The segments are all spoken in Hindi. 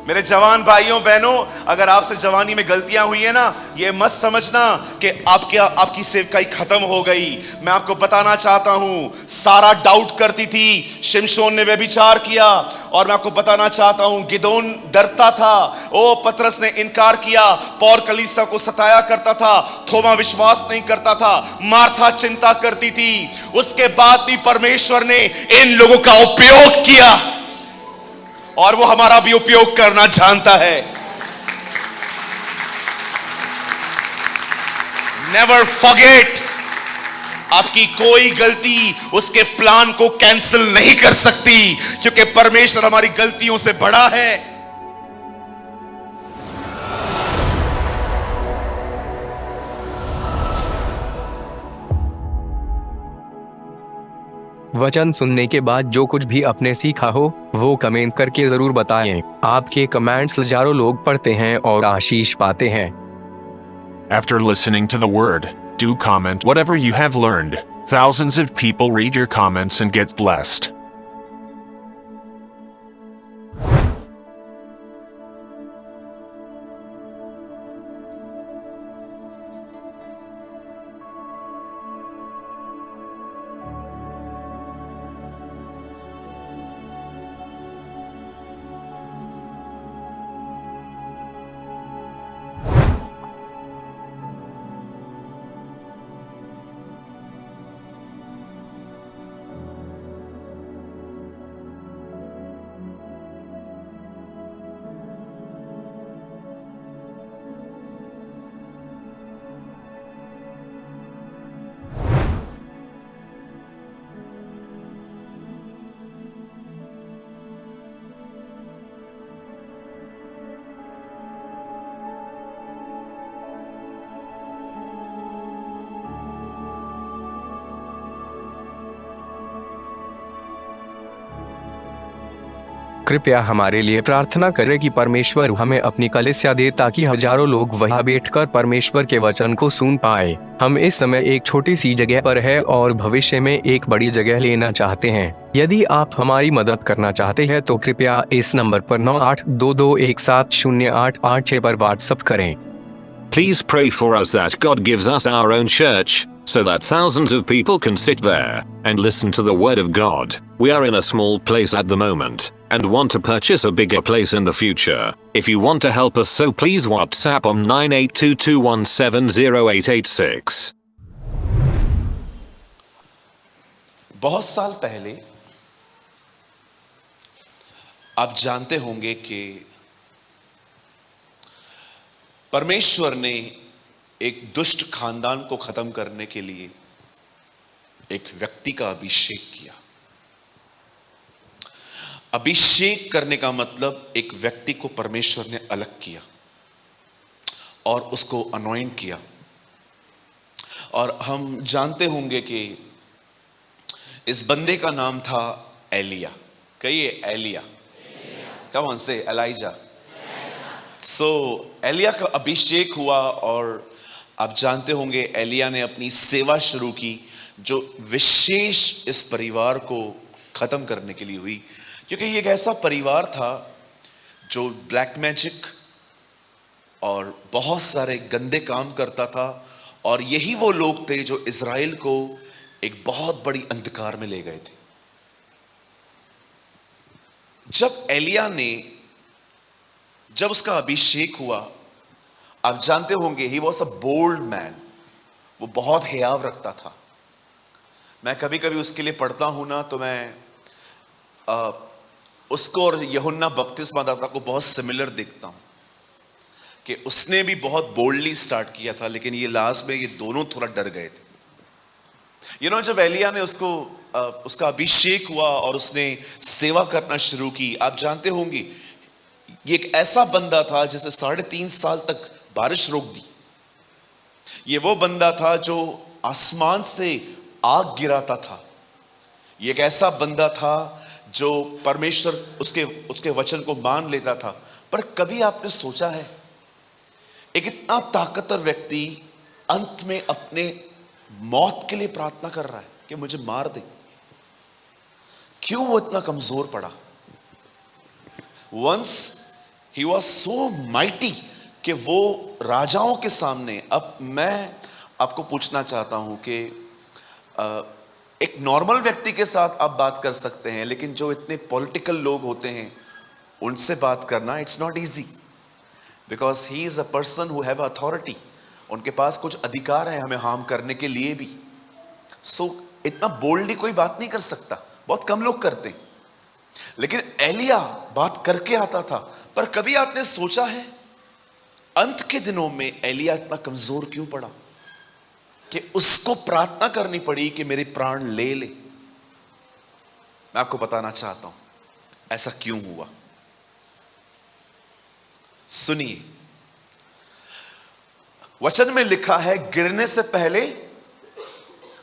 मेरे जवान भाइयों बहनों, अगर आपसे जवानी में गलतियां हुई है ना, ये मत समझना कि आपकी सेवकाई खत्म हो गई। मैं आपको बताना चाहता हूं, सारा डाउट करती थी, शिमशोन ने व्यभिचार किया। और मैं आपको बताना चाहता हूं, गिदोन डरता था, ओ पतरस ने इनकार किया, पौल कलीसिया को सताया करता था, थोमा विश्वास नहीं करता था, मार्था चिंता करती थी। उसके बाद भी परमेश्वर ने इन लोगों का उपयोग किया और वो हमारा भी उपयोग करना जानता है। नेवर फॉरगेट, आपकी कोई गलती उसके प्लान को कैंसिल नहीं कर सकती, क्योंकि परमेश्वर हमारी गलतियों से बड़ा है। वचन सुनने के बाद जो कुछ भी आपने सीखा हो वो कमेंट करके जरूर बताएं। आपके कमेंट्स हजारों लोग पढ़ते हैं और आशीष पाते हैं। After listening to the word, do comment whatever you have learned. Thousands of people read your comments and get blessed. कृपया हमारे लिए प्रार्थना करें कि परमेश्वर हमें अपनी कलीसिया दे ताकि हजारों लोग वहां बैठकर परमेश्वर के वचन को सुन पाए। हम इस समय एक छोटी सी जगह पर है और भविष्य में एक बड़ी जगह लेना चाहते हैं। यदि आप हमारी मदद करना चाहते हैं तो कृपया इस नंबर पर 9822170886 पर व्हाट्सएप करें। Please pray for us that God gives us our own church, so that thousands of people can sit there and listen to the word of God. We are in a small place at the moment and want to purchase a bigger place in the future. If you want to help us, so please WhatsApp on 9822170886. बहुत साल पहले आप जानते होंगे कि परमेश्वर ने एक दुष्ट खानदान को खत्म करने के लिए एक व्यक्ति का अभिषेक किया। अभिषेक करने का मतलब एक व्यक्ति को परमेश्वर ने अलग किया और उसको अनॉइंट किया। और हम जानते होंगे कि इस बंदे का नाम था एलिया। कहिए एलिया। कम ऑन से एलाइजा। एलिया का अभिषेक हुआ और आप जानते होंगे एलिया ने अपनी सेवा शुरू की, जो विशेष इस परिवार को खत्म करने के लिए हुई, क्योंकि ये एक ऐसा परिवार था जो ब्लैक मैजिक और बहुत सारे गंदे काम करता था। और यही वो लोग थे जो इज़राइल को एक बहुत बड़ी अंधकार में ले गए थे। जब उसका अभिषेक हुआ, आप जानते होंगे he was a bold man. वो बहुत हियाव रखता था। मैं कभी कभी उसके लिए पढ़ता हूं ना, तो मैं उसको और यूहन्ना बपतिस्मादाता को बहुत सिमिलर देखता हूं कि उसने भी बहुत बोल्डली स्टार्ट किया था, लेकिन ये लास्ट में ये दोनों थोड़ा डर गए थे। जब एलिया ने उसका अभिषेक हुआ और उसने सेवा करना शुरू की, आप जानते होंगे ये एक ऐसा बंदा था जिसे 3.5 साल तक बारिश रोक दी। ये वो बंदा था जो आसमान से आग गिराता था। ये एक ऐसा बंदा था जो परमेश्वर उसके वचन को मान लेता था। पर कभी आपने सोचा है, एक इतना ताकतवर व्यक्ति अंत में अपने मौत के लिए प्रार्थना कर रहा है कि मुझे मार दे? क्यों वो इतना कमजोर पड़ा? Once he was so mighty कि वो राजाओं के सामने, अब मैं आपको पूछना चाहता हूं कि एक नॉर्मल व्यक्ति के साथ आप बात कर सकते हैं, लेकिन जो इतने पॉलिटिकल लोग होते हैं उनसे बात करना it's not easy, because he is a person who have authority. उनके पास कुछ अधिकार है हमें हार्म करने के लिए भी। सो इतना बोल्डली कोई बात नहीं कर सकता, बहुत कम लोग करते हैं। लेकिन एलिया बात करके आता था। पर कभी आपने सोचा है अंत के दिनों में एलिया इतना कमजोर क्यों पड़ा कि उसको प्रार्थना करनी पड़ी कि मेरे प्राण ले ले? मैं आपको बताना चाहता हूं ऐसा क्यों हुआ। सुनिए, वचन में लिखा है गिरने से पहले,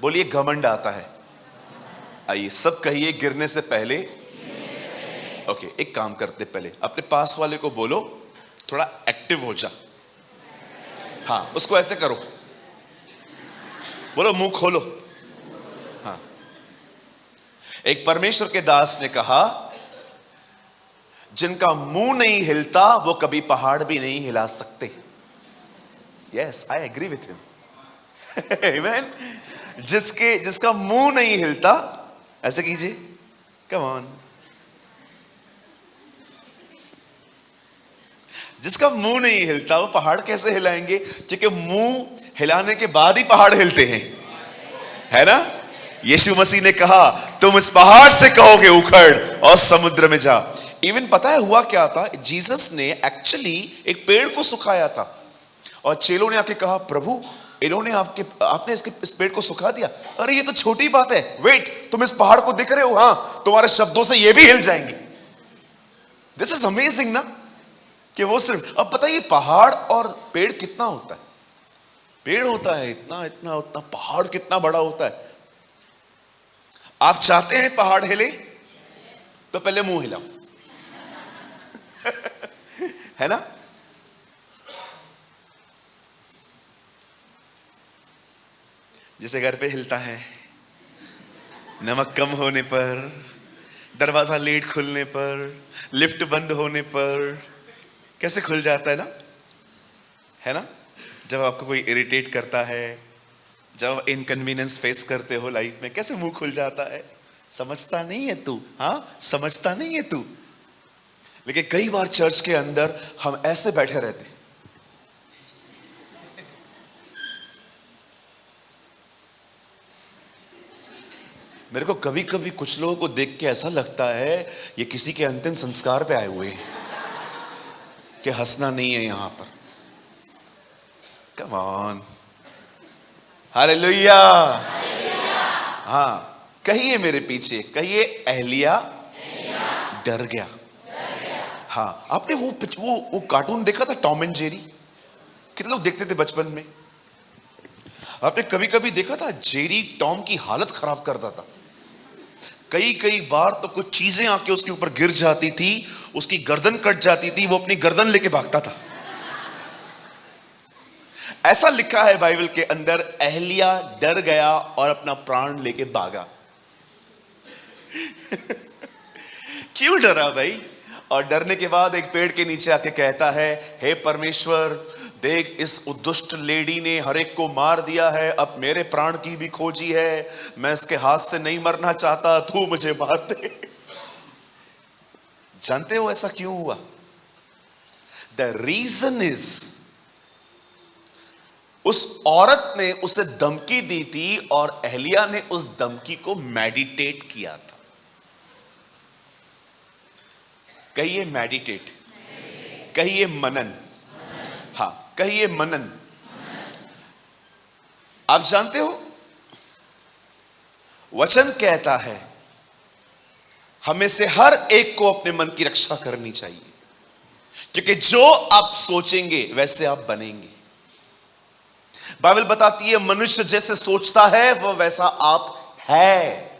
बोलिए, घमंड आता है। आइए सब कहिए, गिरने से पहले। ओके, एक काम करते, पहले अपने पास वाले को बोलो थोड़ा एक्टिव हो जा। हाँ, उसको ऐसे करो, बोलो मुंह खोलो। हाँ, एक परमेश्वर के दास ने कहा जिनका मुंह नहीं हिलता वो कभी पहाड़ भी नहीं हिला सकते। Yes, I agree with him. Amen. जिसका मुंह नहीं हिलता, ऐसे कीजिए, कम ऑन। जिसका मुंह नहीं हिलता वो पहाड़ कैसे हिलाएंगे? क्योंकि मुंह हिलाने के बाद ही पहाड़ हिलते हैं, है ना? यीशु मसीह ने कहा तुम इस पहाड़ से कहोगे उखड़ और समुद्र में जा। इवन पता है हुआ क्या था? जीसस ने एक्चुअली एक पेड़ को सुखाया था और चेलों ने आके कहा प्रभु इन्होंने आपने इस पेड़ को सुखा दिया। अरे ये तो छोटी बात है, वेट, तुम इस पहाड़ को दिख रहे हो, हाँ, तुम्हारे शब्दों से ये भी हिल जाएंगे। दिस इज अमेजिंग ना, कि वो सिर्फ, अब बताइए पहाड़ और पेड़ कितना होता है? पेड़ होता है इतना इतना उतना, पहाड़ कितना बड़ा होता है। आप चाहते हैं पहाड़ हिले तो पहले मुंह हिलाओ। है ना? जैसे घर पे हिलता है नमक कम होने पर, दरवाजा लेट खुलने पर, लिफ्ट बंद होने पर, कैसे खुल जाता है ना, है ना? जब आपको कोई इरिटेट करता है, जब इनकन्वीनियंस फेस करते हो लाइफ में, कैसे मुंह खुल जाता है। समझता नहीं है तू, हाँ, समझता नहीं है तू। लेकिन कई बार चर्च के अंदर हम ऐसे बैठे रहते हैं, मेरे को कभी कभी कुछ लोगों को देख के ऐसा लगता है ये किसी के अंतिम संस्कार पे आए हुए हैं, कि हंसना नहीं है यहां पर। Come on, hallelujah. हाँ, कहिए मेरे पीछे, कहिए एलिया डर गया। हाँ, आपने वो कार्टून देखा था टॉम एंड जेरी? कितने लोग देखते थे बचपन में? आपने कभी कभी देखा था जेरी टॉम की हालत खराब करता था। कई बार तो कुछ चीजें आके उसके ऊपर गिर जाती थी, उसकी गर्दन कट जाती थी, वो अपनी गर्दन लेके भागता था। ऐसा लिखा है बाइबल के अंदर, एलिया डर गया और अपना प्राण लेके भागा। क्यों डरा भाई? और डरने के बाद एक पेड़ के नीचे आके कहता है, हे परमेश्वर, देख इस दुष्ट लेडी ने हर एक को मार दिया है, अब मेरे प्राण की भी खोजी है, मैं इसके हाथ से नहीं मरना चाहता, तू मुझे मार दे। जानते हो ऐसा क्यों हुआ? द रीजन इज, उस औरत ने उसे धमकी दी थी और एलिया ने उस धमकी को मेडिटेट किया था। कहिए मेडिटेट, कहिए मनन। हाँ, कहिए मनन। आप जानते हो वचन कहता है हमें से हर एक को अपने मन की रक्षा करनी चाहिए, क्योंकि जो आप सोचेंगे वैसे आप बनेंगे। बाइबल बताती है मनुष्य जैसे सोचता है वह वैसा आप है।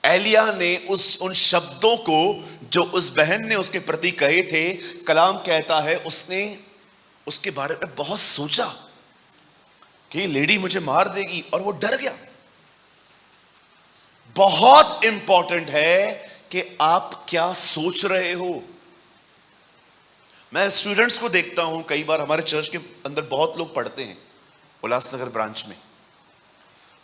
एलिया ने उन शब्दों को जो उस बहन ने उसके प्रति कहे थे, कलाम कहता है उसने उसके बारे में बहुत सोचा कि ये लेडी मुझे मार देगी, और वो डर गया। बहुत इंपॉर्टेंट है कि आप क्या सोच रहे हो। मैं स्टूडेंट्स को देखता हूं, कई बार हमारे चर्च के अंदर बहुत लोग पढ़ते हैं उल्लासनगर ब्रांच में,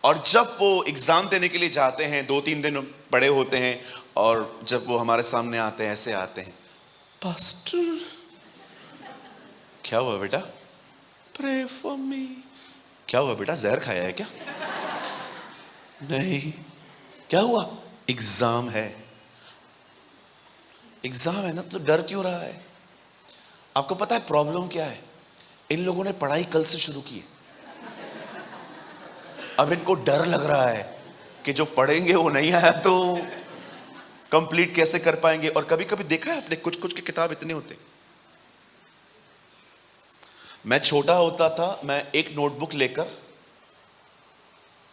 और जब वो एग्जाम देने के लिए जाते हैं, 2-3 दिन पढ़े होते हैं, और जब वो हमारे सामने आते हैं, ऐसे आते हैं, पास्टर क्या हुआ बेटा, प्रे फॉर मी। क्या हुआ बेटा, जहर खाया है क्या? नहीं। क्या हुआ? एग्जाम है। एग्जाम है ना, तो डर क्यों रहा है? आपको पता है प्रॉब्लम क्या है? इन लोगों ने पढ़ाई कल से शुरू की है। अब इनको डर लग रहा है कि जो पढ़ेंगे वो नहीं आया तो कंप्लीट कैसे कर पाएंगे। और कभी कभी देखा है आपने, कुछ कुछ के किताब इतने होते। मैं छोटा होता था, मैं एक नोटबुक लेकर,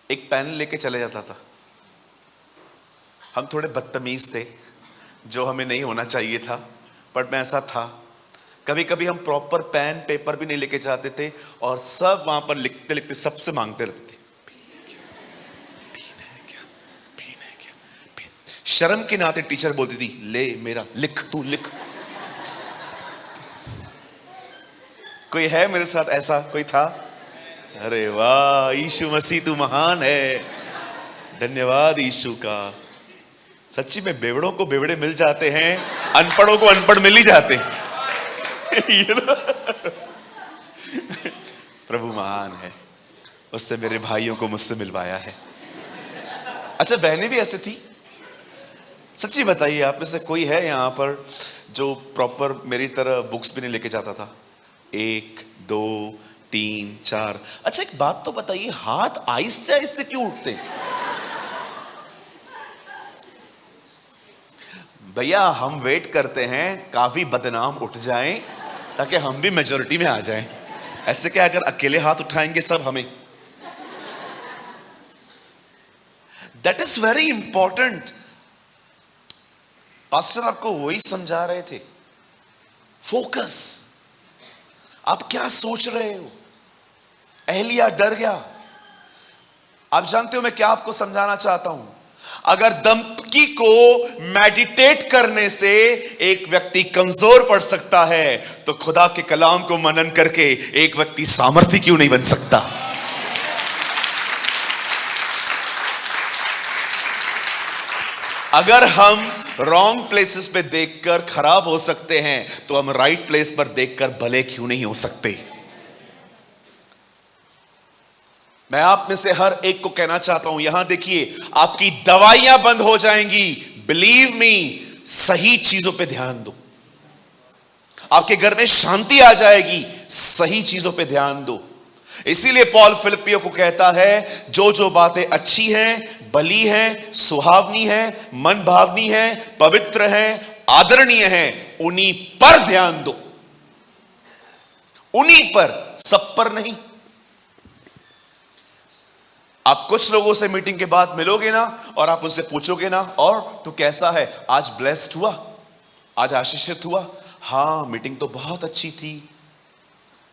एक पेन लेके चले जाता था। हम थोड़े बदतमीज थे, जो हमें नहीं होना चाहिए था, बट मैं ऐसा था। कभी कभी हम प्रॉपर पेन पेपर भी नहीं लेके जाते थे, और सब वहां पर लिखते लिखते सबसे मांगते रहते थे, शर्म के नाते टीचर बोलती थी, ले मेरा लिख, तू लिख। कोई है मेरे साथ ऐसा? कोई था? अरे वाह, यीशु मसीह तू महान है, धन्यवाद यीशु का। सच्ची में बेवड़ों को बेवड़े मिल जाते हैं, अनपढ़ों को अनपढ़ मिल ही जाते हैं। प्रभु महान है, उससे मेरे भाइयों को मुझसे मिलवाया है। अच्छा, बहनें भी ऐसे थी? सच्ची बताइए, आप में से कोई है यहाँ पर जो प्रॉपर मेरी तरह बुक्स भी नहीं लेके जाता था? 1, 2, 3, 4। अच्छा, एक बात तो बताइए, हाथ आहिस्ते आहिस्ते क्यों उठते? भैया, हम वेट करते हैं काफी बदनाम उठ जाएं, ताकि हम भी मेजॉरिटी में आ जाएं। ऐसे क्या, अगर अकेले हाथ उठाएंगे सब हमें? That is very important. Pastor आपको वही समझा रहे थे, फोकस। आप क्या सोच रहे हो? एलिया डर गया। आप जानते हो मैं क्या आपको समझाना चाहता हूं? अगर दंपति को मेडिटेट करने से एक व्यक्ति कमजोर पड़ सकता है, तो खुदा के कलाम को मनन करके एक व्यक्ति सामर्थी क्यों नहीं बन सकता? अगर हम रॉन्ग प्लेसेस पे देखकर खराब हो सकते हैं, तो हम राइट प्लेस पर देखकर भले क्यों नहीं हो सकते? मैं आप में से हर एक को कहना चाहता हूं, यहां देखिए, आपकी दवाइयां बंद हो जाएंगी, बिलीव मी, सही चीजों पे ध्यान दो। आपके घर में शांति आ जाएगी, सही चीजों पे ध्यान दो। इसीलिए पौल फिलिपियों को कहता है, जो जो बातें अच्छी हैं, भली हैं, सुहावनी हैं, मन भावनी हैं, पवित्र हैं, आदरणीय हैं, उन्हीं पर ध्यान दो। उन्हीं पर, सब पर नहीं। आप कुछ लोगों से मीटिंग के बाद मिलोगे ना, और आप उनसे पूछोगे ना, और तू कैसा है, आज ब्लेस्ड हुआ, आज आशीषित हुआ? हाँ, मीटिंग तो बहुत अच्छी थी।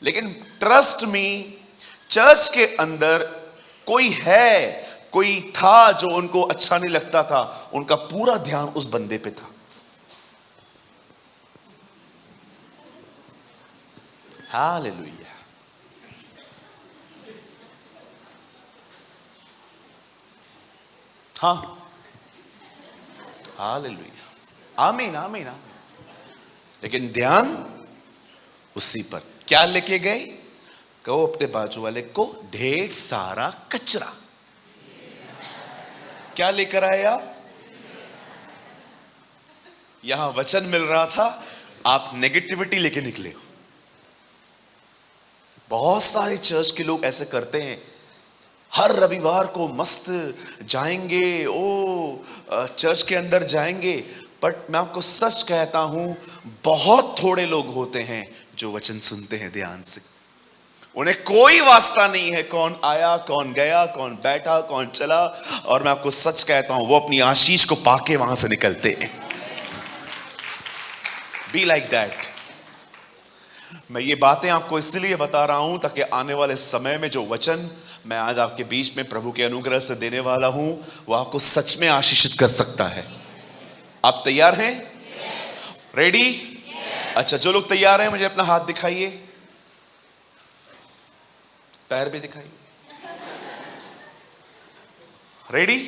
लेकिन ट्रस्ट मी, चर्च के अंदर कोई था जो उनको अच्छा नहीं लगता था, उनका पूरा ध्यान उस बंदे पे था। हालेलुया। हाँ, हालेलुया, आमीन आमीन आमीन। लेकिन ध्यान उसी पर। क्या लेके गए? कहो अपने बाजू वाले को, ढेर सारा कचरा। क्या लेकर आए आप? यहां वचन मिल रहा था, आप नेगेटिविटी लेके निकले हो। बहुत सारे चर्च के लोग ऐसे करते हैं, हर रविवार को मस्त जाएंगे, चर्च के अंदर जाएंगे, बट मैं आपको सच कहता हूं, बहुत थोड़े लोग होते हैं जो वचन सुनते हैं ध्यान से। उन्हें कोई वास्ता नहीं है कौन आया, कौन गया, कौन बैठा, कौन चला। और मैं आपको सच कहता हूं, वो अपनी आशीष को पाके वहां से निकलते हैं। Be like that. मैं ये बातें आपको इसलिए बता रहा हूं ताकि आने वाले समय में जो वचन मैं आज आपके बीच में प्रभु के अनुग्रह से देने वाला हूं, वो आपको सच में आशीषित कर सकता है। आप तैयार हैं? रेडी? अच्छा, जो लोग तैयार हैं मुझे अपना हाथ दिखाइए, पैर भी दिखाइए। Ready?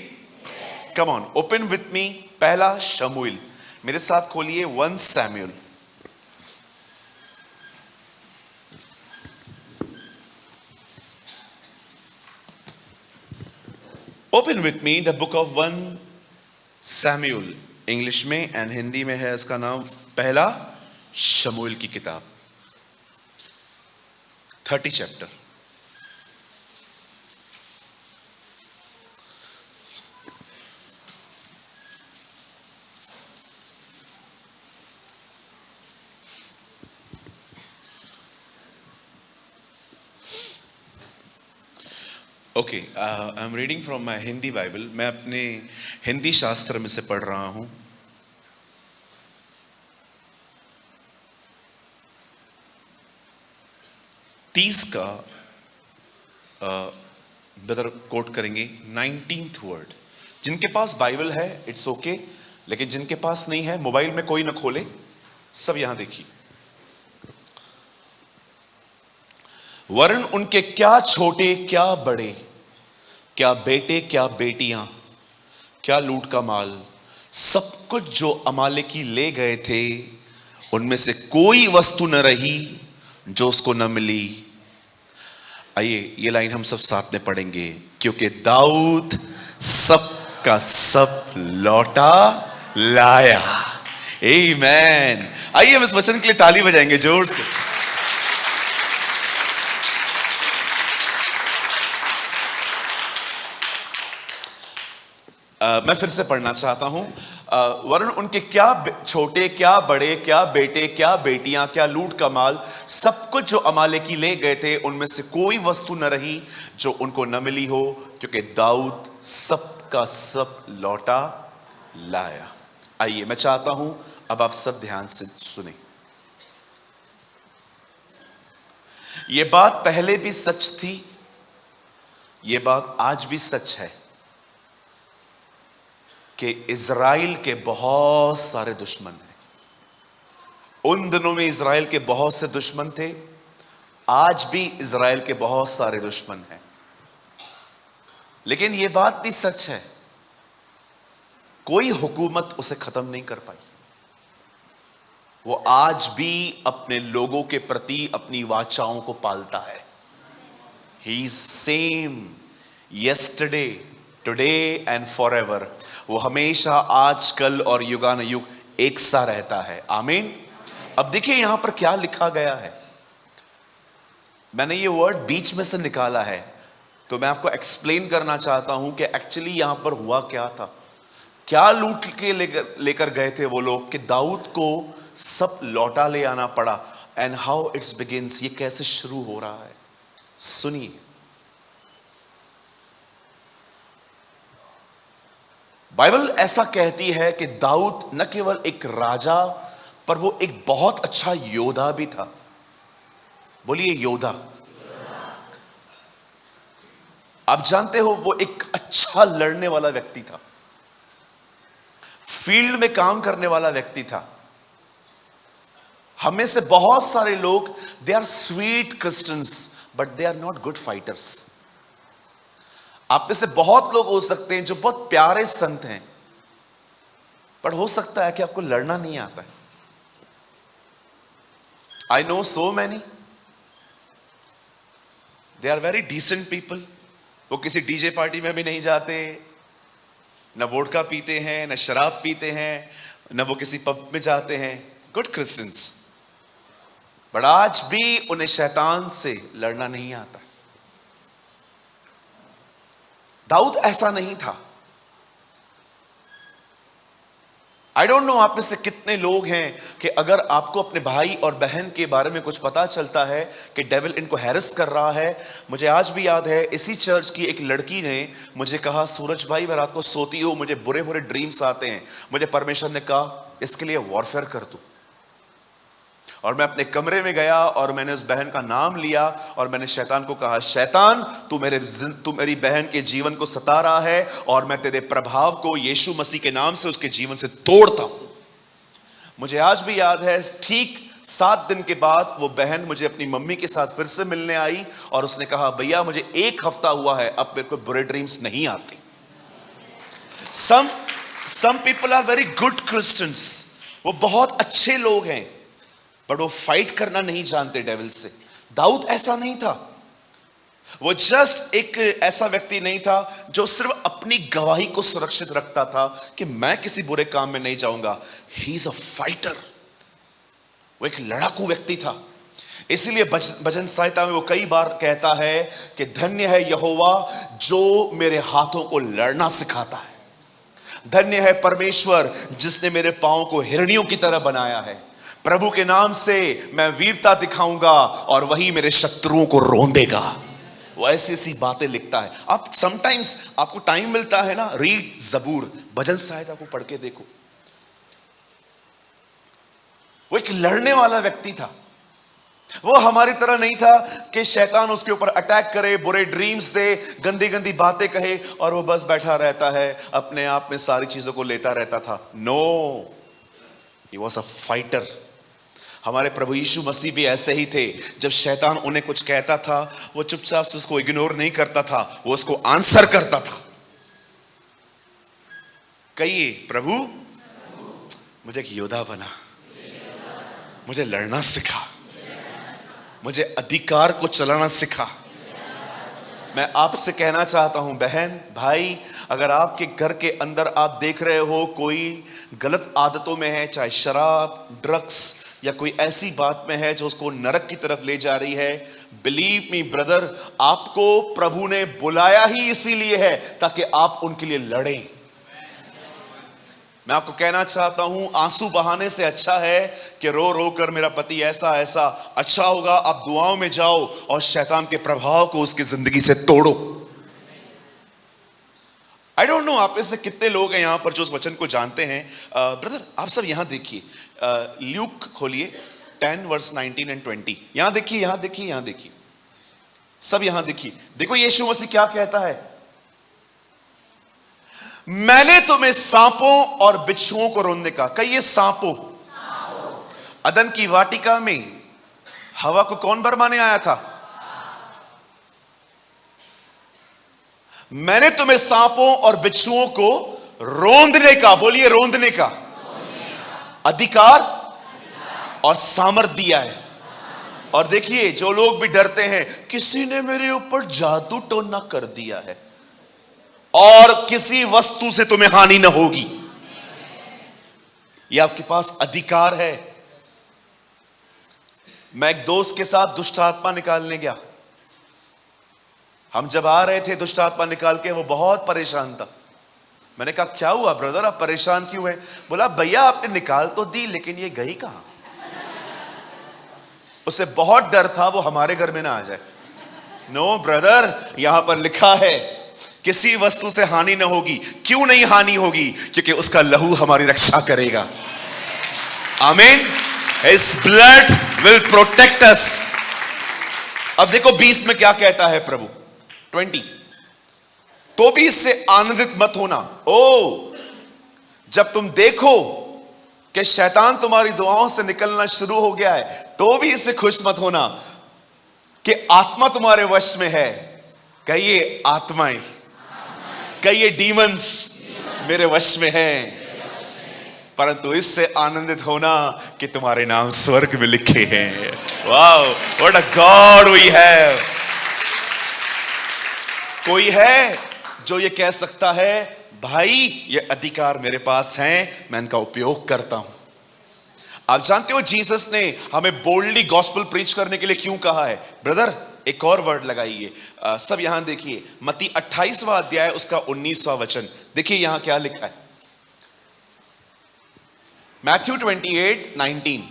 Come on, open with me. पहला शमूएल, मेरे साथ खोलिए 1 Samuel. Open with me the book of 1 Samuel, English में एंड हिंदी में है इसका नाम पहला शमूएल की किताब, 30 chapter. Okay, I am reading from my Hindi Bible. मैं अपने हिंदी शास्त्र में से पढ़ रहा हूं। तीस का ब्रदर कोट करेंगे 19th वर्ड। जिनके पास बाइबल है इट्स ओके, लेकिन जिनके पास नहीं है मोबाइल में कोई ना खोले, सब यहां देखिए। वरन उनके क्या छोटे क्या बड़े, क्या बेटे क्या बेटियां, क्या लूट का माल, सब कुछ जो अमालेकी ले गए थे, उनमें से कोई वस्तु न रही जो उसको न मिली। आइए ये लाइन हम सब साथ में पढ़ेंगे। क्योंकि दाऊद सब का सब लौटा लाया। आमीन। आइए हम इस वचन के लिए ताली बजाएंगे जोर से। मैं फिर से पढ़ना चाहता हूं। वरन उनके क्या छोटे क्या बड़े, क्या बेटे क्या बेटियां, क्या लूट का माल, सब कुछ जो अमालेकी ले गए थे, उनमें से कोई वस्तु न रही जो उनको न मिली हो, क्योंकि दाऊद सब का सब लौटा लाया। आइए मैं चाहता हूं अब आप सब ध्यान से सुने। यह बात पहले भी सच थी, यह बात आज भी सच है कि इज़राइल के बहुत सारे दुश्मन हैं। उन दिनों में इज़राइल के बहुत से दुश्मन थे, आज भी इज़राइल के बहुत सारे दुश्मन हैं। लेकिन यह बात भी सच है, कोई हुकूमत उसे खत्म नहीं कर पाई। वो आज भी अपने लोगों के प्रति अपनी वाचाओं को पालता है। He is same yesterday, today and forever. वो हमेशा, आज, कल और युगानुयुग एक सा रहता है। आमीन। अब देखिए यहां पर क्या लिखा गया है। मैंने ये वर्ड बीच में से निकाला है, तो मैं आपको एक्सप्लेन करना चाहता हूं कि एक्चुअली यहां पर हुआ क्या था। क्या लूट के लेकर गए थे वो लोग कि दाऊद को सब लौटा ले आना पड़ा। एंड हाउ इट्स बिगिंस, ये कैसे शुरू हो रहा है, सुनिए। बाइबल ऐसा कहती है कि दाऊद न केवल एक राजा, पर वो एक बहुत अच्छा योद्धा भी था। बोलिए योद्धा। आप जानते हो वो एक अच्छा लड़ने वाला व्यक्ति था, फील्ड में काम करने वाला व्यक्ति था। हमें से बहुत सारे लोग they are sweet Christians but they are not good fighters. आप में से बहुत लोग हो सकते हैं जो बहुत प्यारे संत हैं, पर हो सकता है कि आपको लड़ना नहीं आता है। I know so many, they are very decent people. वो किसी डीजे पार्टी में भी नहीं जाते, न वोडका पीते हैं, न शराब पीते हैं, न वो किसी पब में जाते हैं। गुड क्रिश्चियंस, बट आज भी उन्हें शैतान से लड़ना नहीं आता। दाऊद ऐसा नहीं था। आई डोंट नो आप में से कितने लोग हैं कि अगर आपको अपने भाई और बहन के बारे में कुछ पता चलता है कि डेविल इनको हैरेस कर रहा है। मुझे आज भी याद है, इसी चर्च की एक लड़की ने मुझे कहा, सूरज भाई मैं रात को सोती हूं, मुझे बुरे बुरे ड्रीम्स आते हैं। मुझे परमेश्वर ने कहा इसके लिए वॉरफेयर कर तू। और मैं अपने कमरे में गया और मैंने उस बहन का नाम लिया और मैंने शैतान को कहा, शैतान तू मेरी बहन के जीवन को सता रहा है और मैं तेरे प्रभाव को यीशु मसीह के नाम से उसके जीवन से तोड़ता हूं। मुझे आज भी याद है, ठीक 7 दिन के बाद वो बहन मुझे अपनी मम्मी के साथ फिर से मिलने आई और उसने कहा, भैया मुझे 1 हफ्ता हुआ है, अब मेरे को बुरे ड्रीम्स नहीं आते। some people are very good Christians, वो बहुत अच्छे लोग हैं, बट वो फाइट करना नहीं जानते डेविल से। दाऊद ऐसा नहीं था, वो जस्ट एक ऐसा व्यक्ति नहीं था जो सिर्फ अपनी गवाही को सुरक्षित रखता था कि मैं किसी बुरे काम में नहीं जाऊंगा। ही इज अ फाइटर, वो एक लड़ाकू व्यक्ति था। इसीलिए भजन संहिता में वो कई बार कहता है कि धन्य है यहोवा जो मेरे हाथों को लड़ना सिखाता है, धन्य है परमेश्वर जिसने मेरे पांव को हिरनियों की तरह बनाया है। प्रभु के नाम से मैं वीरता दिखाऊंगा और वही मेरे शत्रुओं को रोंदेगा। वो ऐसी ऐसी बातें लिखता है। आप समटाइम्स आपको टाइम मिलता है ना, रीड जबूर, भजन संहिता को पढ़ के देखो। वो एक लड़ने वाला व्यक्ति था। वो हमारी तरह नहीं था कि शैतान उसके ऊपर अटैक करे, बुरे ड्रीम्स दे, गंदी गंदी बातें कहे और वो बस बैठा रहता है, अपने आप में सारी चीजों को लेता रहता था। No, he was a fighter. हमारे प्रभु यीशु मसीह भी ऐसे ही थे। जब शैतान उन्हें कुछ कहता था, वो चुपचाप से उसको इग्नोर नहीं करता था, वो उसको आंसर करता था। कहिए, प्रभु मुझे एक योद्धा बना, मुझे लड़ना सिखा, मुझे अधिकार को चलाना सिखा। मैं आपसे कहना चाहता हूं बहन भाई, अगर आपके घर के अंदर आप देख रहे हो कोई गलत आदतों में है, चाहे शराब, ड्रग्स या कोई ऐसी बात में है जो उसको नरक की तरफ ले जा रही है, बिलीव मी ब्रदर, आपको प्रभु ने बुलाया ही इसीलिए है ताकि आप उनके लिए लड़ें। मैं आपको कहना चाहता हूं, आंसू बहाने से अच्छा है कि रो रो कर मेरा पति ऐसा ऐसा। अच्छा होगा आप दुआओं में जाओ और शैतान के प्रभाव को उसकी जिंदगी से तोड़ो। आई डोंट नो आप में से कितने लोग हैं यहां पर जो उस वचन को जानते हैं। ब्रदर आप सब यहां देखिए, ल्यूक खोलिए 10 वर्स 19 and 20। यहां देखिए, यहां देखिए, यहां देखिए, सब यहां देखिए। देखो यीशु मसीह क्या कहता है, मैंने तुम्हें सांपों और बिच्छुओं को रोंदने का। कहिए सांपों। अदन की वाटिका में हवा को कौन बरमाने आया था? मैंने तुम्हें सांपों और बिच्छुओं को रोंदने का, बोलिए रोंदने का, अधिकार और सामर्थ दिया है। और देखिए जो लोग भी डरते हैं, किसी ने मेरे ऊपर जादू टोना कर दिया है, और किसी वस्तु से तुम्हें हानि न होगी, यह आपके पास अधिकार है। मैं एक दोस्त के साथ दुष्ट आत्मा निकालने गया। हम जब आ रहे थे दुष्ट आत्मा निकाल के, वो बहुत परेशान था। मैंने कहा क्या हुआ ब्रदर, आप परेशान क्यों हैं? बोला भैया आपने निकाल तो दी लेकिन ये गई कहां? उसे बहुत डर था वो हमारे घर में ना आ जाए। नो ब्रदर, यहां पर लिखा है किसी वस्तु से हानि न होगी। क्यों नहीं हानि होगी? क्योंकि उसका लहू हमारी रक्षा करेगा। आमीन। His blood will protect us। अब देखो 20 में क्या कहता है प्रभु, 20, तो भी इससे आनंदित मत होना। ओ, जब तुम देखो कि शैतान तुम्हारी दुआओं से निकलना शुरू हो गया है, तो भी इससे खुश मत होना कि आत्मा तुम्हारे वश में है। कहिए आत्माएं, कहिए डीमंस मेरे वश में हैं। परंतु इससे आनंदित होना कि तुम्हारे नाम स्वर्ग में लिखे हैं। Wow, what a God we have. कोई है जो ये कह सकता है भाई ये अधिकार मेरे पास हैं, मैं इनका उपयोग करता हूं। आप जानते हो जीसस ने हमें बोल्डली गॉस्पेल प्रीच करने के लिए क्यों कहा है? ब्रदर एक और वर्ड लगाइए, सब यहां देखिए, मत्ती 28वां अध्याय उसका 19वां वचन देखिए, यहां क्या लिखा है। मैथ्यू 28:19,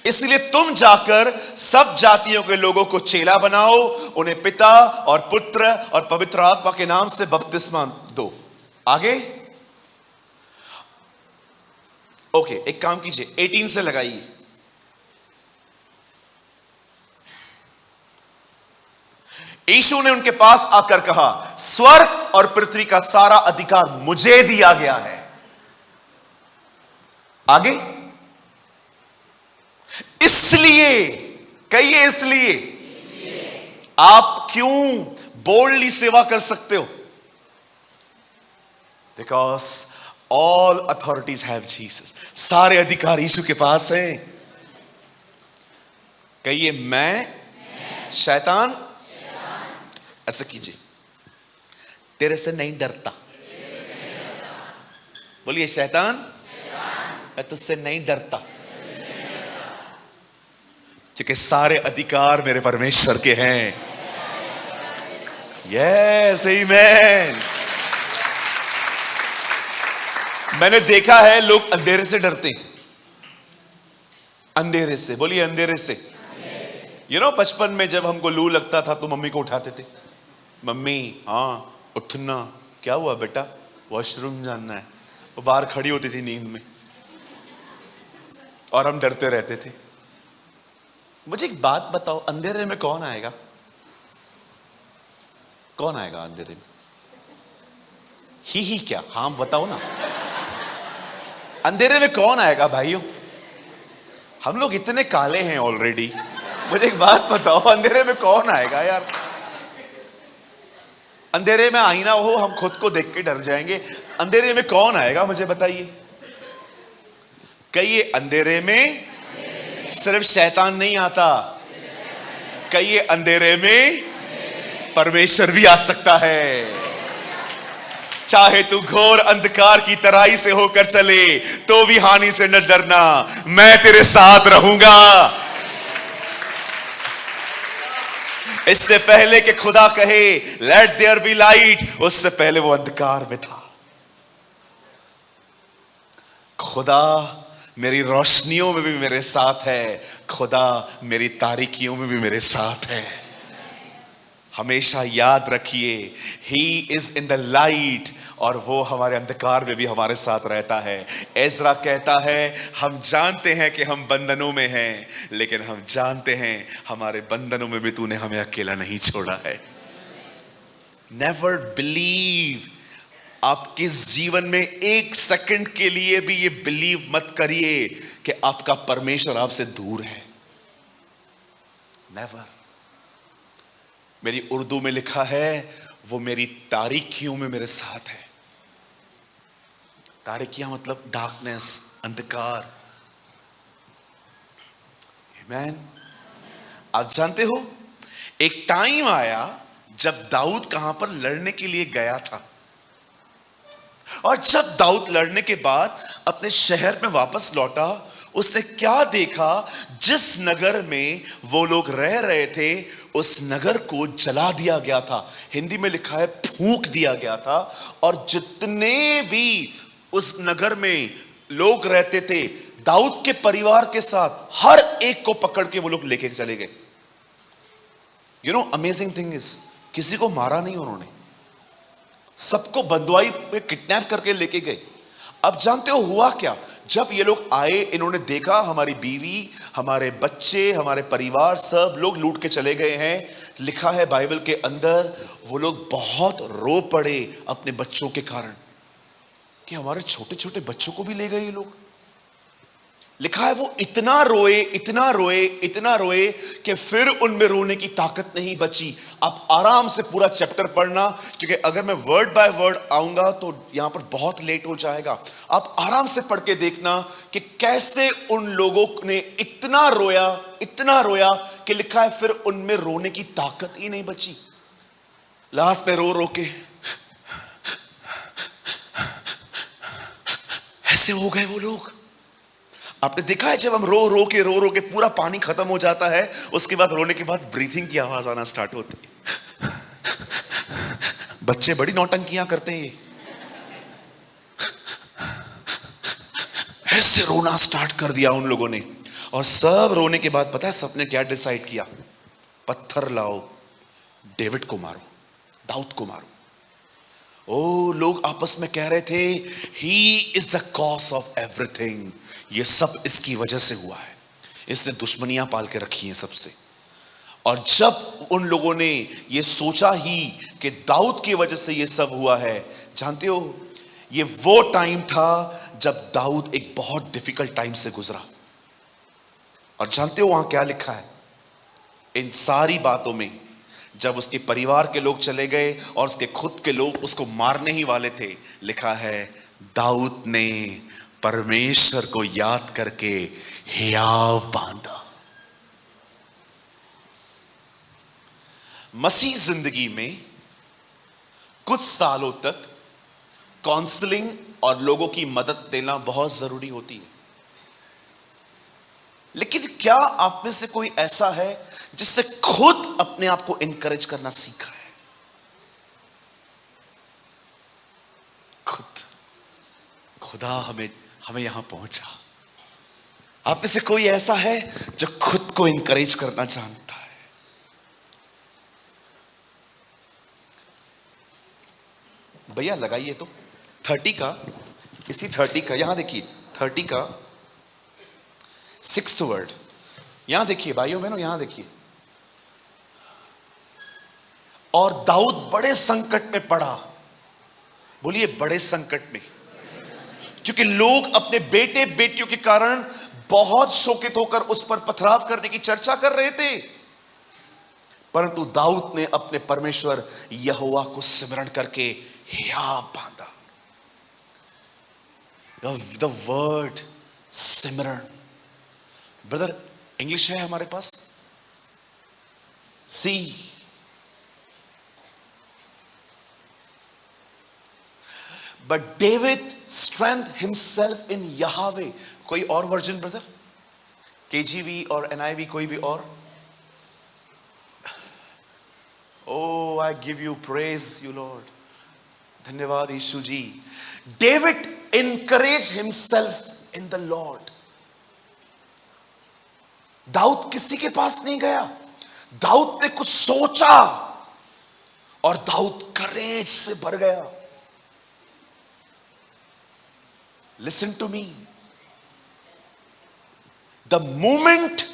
इसलिए तुम जाकर सब जातियों के लोगों को चेला बनाओ, उन्हें पिता और पुत्र और पवित्र आत्मा के नाम से बपतिस्मा दो। आगे ओके, एक काम कीजिए 18 से लगाइए। यीशु ने उनके पास आकर कहा, स्वर्ग और पृथ्वी का सारा अधिकार मुझे दिया गया है। आगे इसलिए आप क्यों बोल्डली सेवा कर सकते हो? Because all authorities have Jesus. सारे अधिकार यीशु के पास हैं। कहिए, मैं शैतान ऐसा कीजिए, तेरे से नहीं डरता। बोलिए, शैतान मैं तुझसे नहीं डरता, क्योंकि सारे अधिकार मेरे परमेश्वर के हैं। यस, आमीन। मैंने देखा है लोग अंधेरे से डरते हैं। अंधेरे से, बोलिए अंधेरे से। बचपन में जब हमको लू लगता था तो मम्मी को उठाते थे। मम्मी, हाँ उठना। क्या हुआ बेटा? वॉशरूम जाना है। वो बाहर खड़ी होती थी नींद में और हम डरते रहते थे। मुझे एक बात बताओ, अंधेरे में कौन आएगा? कौन आएगा अंधेरे में? ही क्या? हाँ बताओ ना, अंधेरे में कौन आएगा भाइयों? हम लोग इतने काले हैं ऑलरेडी। मुझे एक बात बताओ, अंधेरे में कौन आएगा यार? अंधेरे में आईना हो, हम खुद को देख के डर जाएंगे। अंधेरे में कौन आएगा मुझे बताइए? कहिए, अंधेरे में सिर्फ शैतान नहीं आता। कहिए, अंधेरे में परमेश्वर भी आ सकता है। चाहे तू घोर अंधकार की तराई से होकर चले तो भी हानि से न डरना, मैं तेरे साथ रहूंगा। इससे पहले कि खुदा कहे लेट देयर बी लाइट, उससे पहले वो अंधकार में था। खुदा मेरी रोशनियों में भी मेरे साथ है, खुदा मेरी तारीकियों में भी मेरे साथ है। हमेशा याद रखिए, he is in the light, और वो हमारे अंधकार में भी हमारे साथ रहता है। एज़रा कहता है, हम जानते हैं कि हम बंधनों में हैं, लेकिन हम जानते हैं हमारे बंधनों में भी तूने हमें अकेला नहीं छोड़ा है। नेवर बिलीव, आपके जीवन में एक सेकंड के लिए भी ये बिलीव मत करिए कि आपका परमेश्वर आपसे दूर है। नेवर। मेरी उर्दू में लिखा है, वो मेरी तारीकियों में मेरे साथ है। तारीकियां मतलब डार्कनेस, अंधकार। आमीन। आप जानते हो, एक टाइम आया जब दाऊद कहां पर लड़ने के लिए गया था, और जब दाऊद लड़ने के बाद अपने शहर में वापस लौटा, उसने क्या देखा? जिस नगर में वो लोग रह रहे थे उस नगर को जला दिया गया था। हिंदी में लिखा है फूंक दिया गया था। और जितने भी उस नगर में लोग रहते थे, दाऊद के परिवार के साथ हर एक को पकड़ के वो लोग लेके चले गए। अमेजिंग थिंग इज, किसी को मारा नहीं उन्होंने, सबको बंदुआई पे किडनैप करके लेके गए। अब जानते हो हुआ क्या? जब ये लोग आए, इन्होंने देखा हमारी बीवी, हमारे बच्चे, हमारे परिवार सब लोग लूट के चले गए हैं। लिखा है बाइबल के अंदर, वो लोग बहुत रो पड़े अपने बच्चों के कारण कि हमारे छोटे छोटे बच्चों को भी ले गए ये लोग। लिखा है वो इतना रोए, इतना रोए, इतना रोए कि फिर उनमें रोने की ताकत नहीं बची। आप आराम से पूरा चैप्टर पढ़ना, क्योंकि अगर मैं वर्ड बाय वर्ड आऊंगा तो यहां पर बहुत लेट हो जाएगा। आप आराम से पढ़ के देखना कि कैसे उन लोगों ने इतना रोया कि लिखा है फिर उनमें रोने की ताकत ही नहीं बची। लास्ट में रो रो के ऐसे हो गए वो लोग। आपने देखा है, जब हम रो रो के पूरा पानी खत्म हो जाता है, उसके बाद रोने के बाद ब्रीथिंग की आवाज आना स्टार्ट होती है। बच्चे बड़ी नौटंकियां करते हैं, ये ऐसे रोना स्टार्ट कर दिया उन लोगों ने। और सब रोने के बाद पता है सबने क्या डिसाइड किया? पत्थर लाओ, डेविड को मारो, दाऊद को मारो। ओ लोग आपस में कह रहे थे, he is the cause of everything, ये सब इसकी वजह से हुआ है, इसने दुश्मनियां पाल के रखी हैं सबसे। और जब उन लोगों ने ये सोचा ही कि दाऊद की वजह से ये सब हुआ है, जानते हो ये वो टाइम था जब दाऊद एक बहुत डिफिकल्ट टाइम से गुजरा। और जानते हो वहां क्या लिखा है? इन सारी बातों में जब उसके परिवार के लोग चले गए और उसके खुद के लोग उसको मारने ही वाले थे, लिखा है दाऊद ने परमेश्वर को याद करके हियाव बांधा। मसीह जिंदगी में कुछ सालों तक काउंसलिंग और लोगों की मदद देना बहुत जरूरी होती है, लेकिन क्या आप में से कोई ऐसा है जिससे खुद अपने आप को इनकरेज करना सीखा है? खुद। खुदा हमें यहां पहुंचा। आप में से कोई ऐसा है जो खुद को इनकरेज करना जानता है? भैया लगाइए तो 30 का, इसी 30 का, यहां देखिए 30 का 6th वर्ड, यहां देखिए भाइयों बहनों, यहां देखिए। और दाऊद बड़े संकट में पड़ा। बोलिए बड़े संकट में, क्योंकि लोग अपने बेटे बेटियों के कारण बहुत शोकित होकर उस पर पथराव करने की चर्चा कर रहे थे, परंतु दाऊद ने अपने परमेश्वर यहोवा को सिमरण करके हियाव बांधा। The word simran, brother English है हमारे पास, सी। But David strength himself in Yahweh. कोई और वर्जन ब्रदर? केजीवी और एनआईवी, कोई भी और? O I give you praise you Lord, धन्यवाद Yeshu ji. David encourage himself in the Lord। Daud किसी के पास नहीं गया, दाऊद ने कुछ सोचा और दाऊद करेज से भर गया। Listen to me, the moment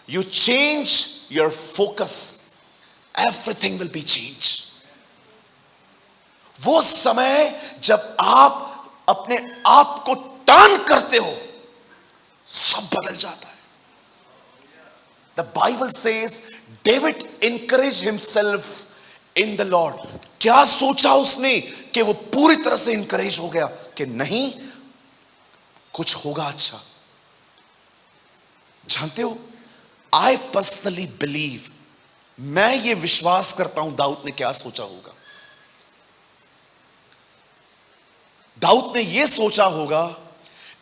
you change your focus, everything will be changed। वो समय जब आप अपने आप को टर्न करते हो, सब बदल जाता है। The Bible says David encourage himself in the Lord. क्या सोचा उसने कि वो पूरी तरह से एनकरेज हो गया कि नहीं, कुछ होगा अच्छा। जानते हो, आई पर्सनली बिलीव, मैं ये विश्वास करता हूं दाऊद ने क्या सोचा होगा। दाऊद ने यह सोचा होगा,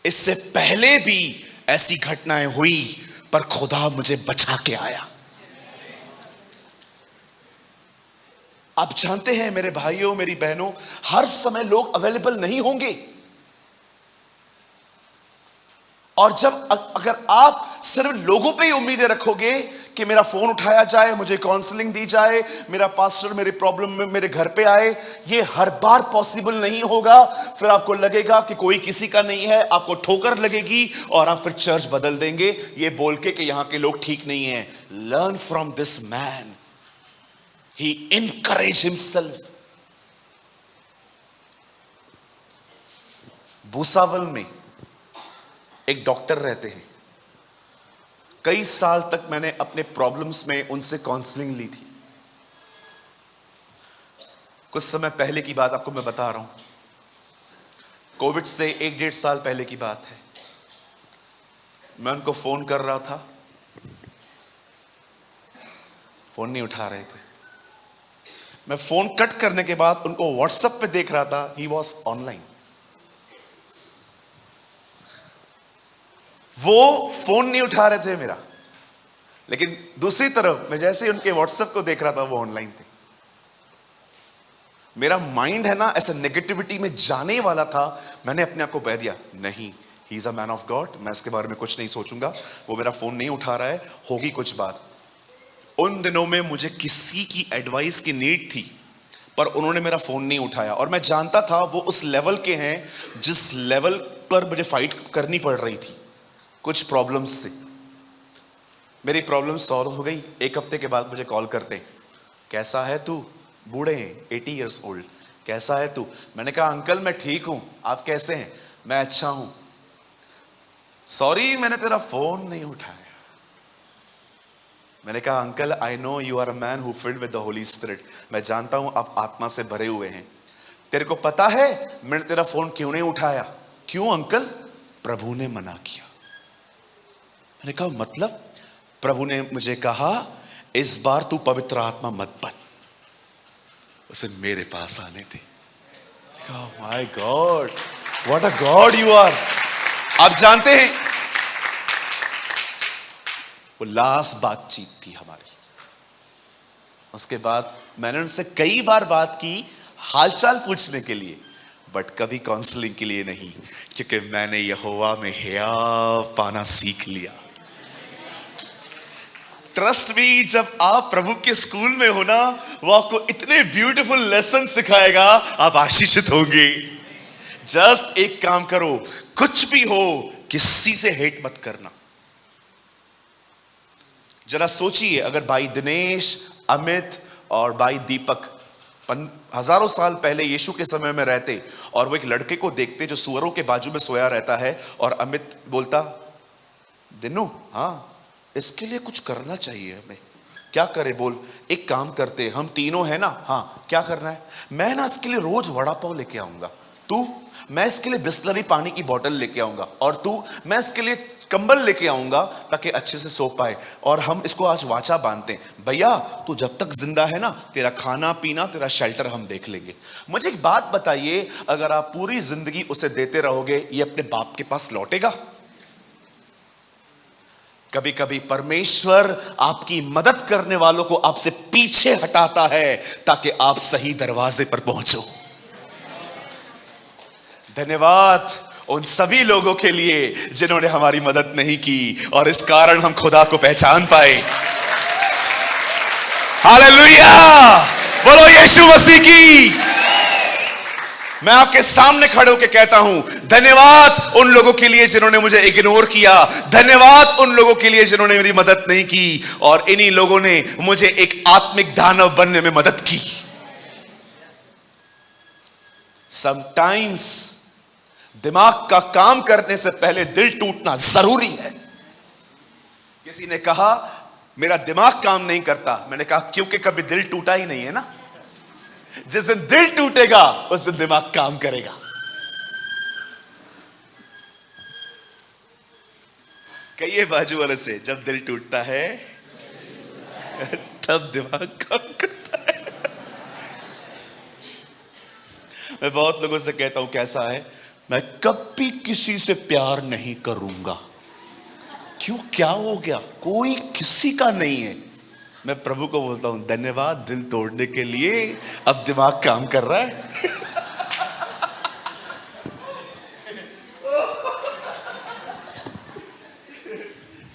इससे पहले भी ऐसी घटनाएं हुई पर खुदा मुझे बचा के आया। आप जानते हैं मेरे भाइयों मेरी बहनों, हर समय लोग अवेलेबल नहीं होंगे, और जब अगर आप सिर्फ लोगों पे ही उम्मीदें रखोगे कि मेरा फोन उठाया जाए, मुझे काउंसलिंग दी जाए, मेरा पास्टर मेरी प्रॉब्लम में मेरे घर पे आए, ये हर बार पॉसिबल नहीं होगा। फिर आपको लगेगा कि कोई किसी का नहीं है, आपको ठोकर लगेगी और आप फिर चर्च बदल देंगे ये बोल के कि यहां के लोग ठीक नहीं है। Learn from this man, he encourage himself. Bhusawal में एक डॉक्टर रहते हैं, कई साल तक मैंने अपने प्रॉब्लम्स में उनसे काउंसलिंग ली थी। कुछ समय पहले की बात आपको मैं बता रहा हूं, कोविड से 1-1.5 साल पहले की बात है। मैं उनको फोन कर रहा था, फोन नहीं उठा रहे थे। मैं फोन कट करने के बाद उनको व्हाट्सएप पे देख रहा था, ही वॉज ऑनलाइन। वो फोन नहीं उठा रहे थे मेरा, लेकिन दूसरी तरफ मैं जैसे ही उनके व्हाट्सएप को देख रहा था वो ऑनलाइन थे। मेरा माइंड है ना ऐसे नेगेटिविटी में जाने वाला था। मैंने अपने आप को बह दिया, नहीं, he is a man of God, मैं इसके बारे में कुछ नहीं सोचूंगा, वो मेरा फोन नहीं उठा रहा है, होगी कुछ बात। उन दिनों में मुझे किसी की एडवाइस की नीड थी, पर उन्होंने मेरा फोन नहीं उठाया, और मैं जानता था वो उस लेवल के हैं जिस लेवल पर मुझे फाइट करनी पड़ रही थी कुछ प्रॉब्लम्स से। मेरी प्रॉब्लम सॉल्व हो गई। 1 हफ्ते के बाद मुझे कॉल करते, कैसा है तू? बूढ़े हैं, 80 इयर्स ओल्ड, कैसा है तू? मैंने कहा अंकल मैं ठीक हूं, आप कैसे हैं? मैं अच्छा हूं। सॉरी मैंने तेरा फोन नहीं उठाया। मैंने कहा uncle I know you are a man who filled with the Holy Spirit, मैं जानता हूं आप आत्मा से भरे हुए हैं। तेरे को पता है मैंने तेरा फोन क्यों नहीं उठाया? क्यों अंकल? प्रभु ने मना किया। मैंने कहा मतलब? प्रभु ने मुझे कहा इस बार तू पवित्र आत्मा मत बन, उसे मेरे पास आने दे। My God, what a God you are. आप जानते हैं वो लास्ट बातचीत थी हमारी। उसके बाद मैंने उनसे कई बार बात की हालचाल पूछने के लिए, बट कभी काउंसलिंग के लिए नहीं, क्योंकि मैंने यहोवा में हया पाना सीख लिया। ट्रस्ट मी, जब आप प्रभु के स्कूल में हो ना, वो आपको इतने ब्यूटीफुल लेसन सिखाएगा, आप आशीषित होंगे। जस्ट एक काम करो, कुछ भी हो किसी से हेट मत करना। जरा सोचिए अगर भाई दिनेश, अमित और भाई दीपक हजारों साल पहले यीशु के समय में रहते और वो एक लड़के को देखते जो सुअरों के बाजू में सोया रहता है, और अमित बोलता दिनू हाँ इसके लिए कुछ करना चाहिए हमें, क्या करे बोल? एक काम करते, हम तीनों हैं ना, हाँ क्या करना है? मैं ना इसके लिए रोज वड़ा पाव लेके आऊंगा, तू? मैं इसके लिए बिस्लरी पानी की बोतल लेके आऊंगा, और तू? मैं इसके लिए कंबल लेके आऊंगा ताकि अच्छे से सो पाए, और हम इसको आज वाचा बांधते हैं। भैया तू जब तक जिंदा है ना, तेरा खाना पीना तेरा शेल्टर हम देख लेंगे। मुझे एक बात बताइए, अगर आप पूरी जिंदगी उसे देते रहोगे, ये अपने बाप के पास लौटेगा? कभी कभी परमेश्वर आपकी मदद करने वालों को आपसे पीछे हटाता है ताकि आप सही दरवाजे पर पहुंचो। धन्यवाद उन सभी लोगों के लिए जिन्होंने हमारी मदद नहीं की और इस कारण हम खुदा को पहचान पाए। हालेलुया, बोलो यीशु मसीह की। मैं आपके सामने खड़े होकर कहता हूं धन्यवाद उन लोगों के लिए जिन्होंने मुझे इग्नोर किया, धन्यवाद उन लोगों के लिए जिन्होंने मेरी मदद नहीं की, और इन्हीं लोगों ने मुझे एक आत्मिक दानव बनने में मदद की। समटाइम्स दिमाग का काम करने से पहले दिल टूटना जरूरी है। किसी ने कहा मेरा दिमाग काम नहीं करता, मैंने कहा क्योंकि कभी दिल टूटा ही नहीं है ना। जिस दिन दिल टूटेगा उस दिन दिमाग काम करेगा। कहिए बाजू वाले से, जब दिल टूटता है तब दिमाग काम करता है। मैं बहुत लोगों से कहता हूं कैसा है, मैं कभी किसी से प्यार नहीं करूंगा। क्यों, क्या हो गया? कोई किसी का नहीं है। मैं प्रभु को बोलता हूं धन्यवाद दिल तोड़ने के लिए, अब दिमाग काम कर रहा है।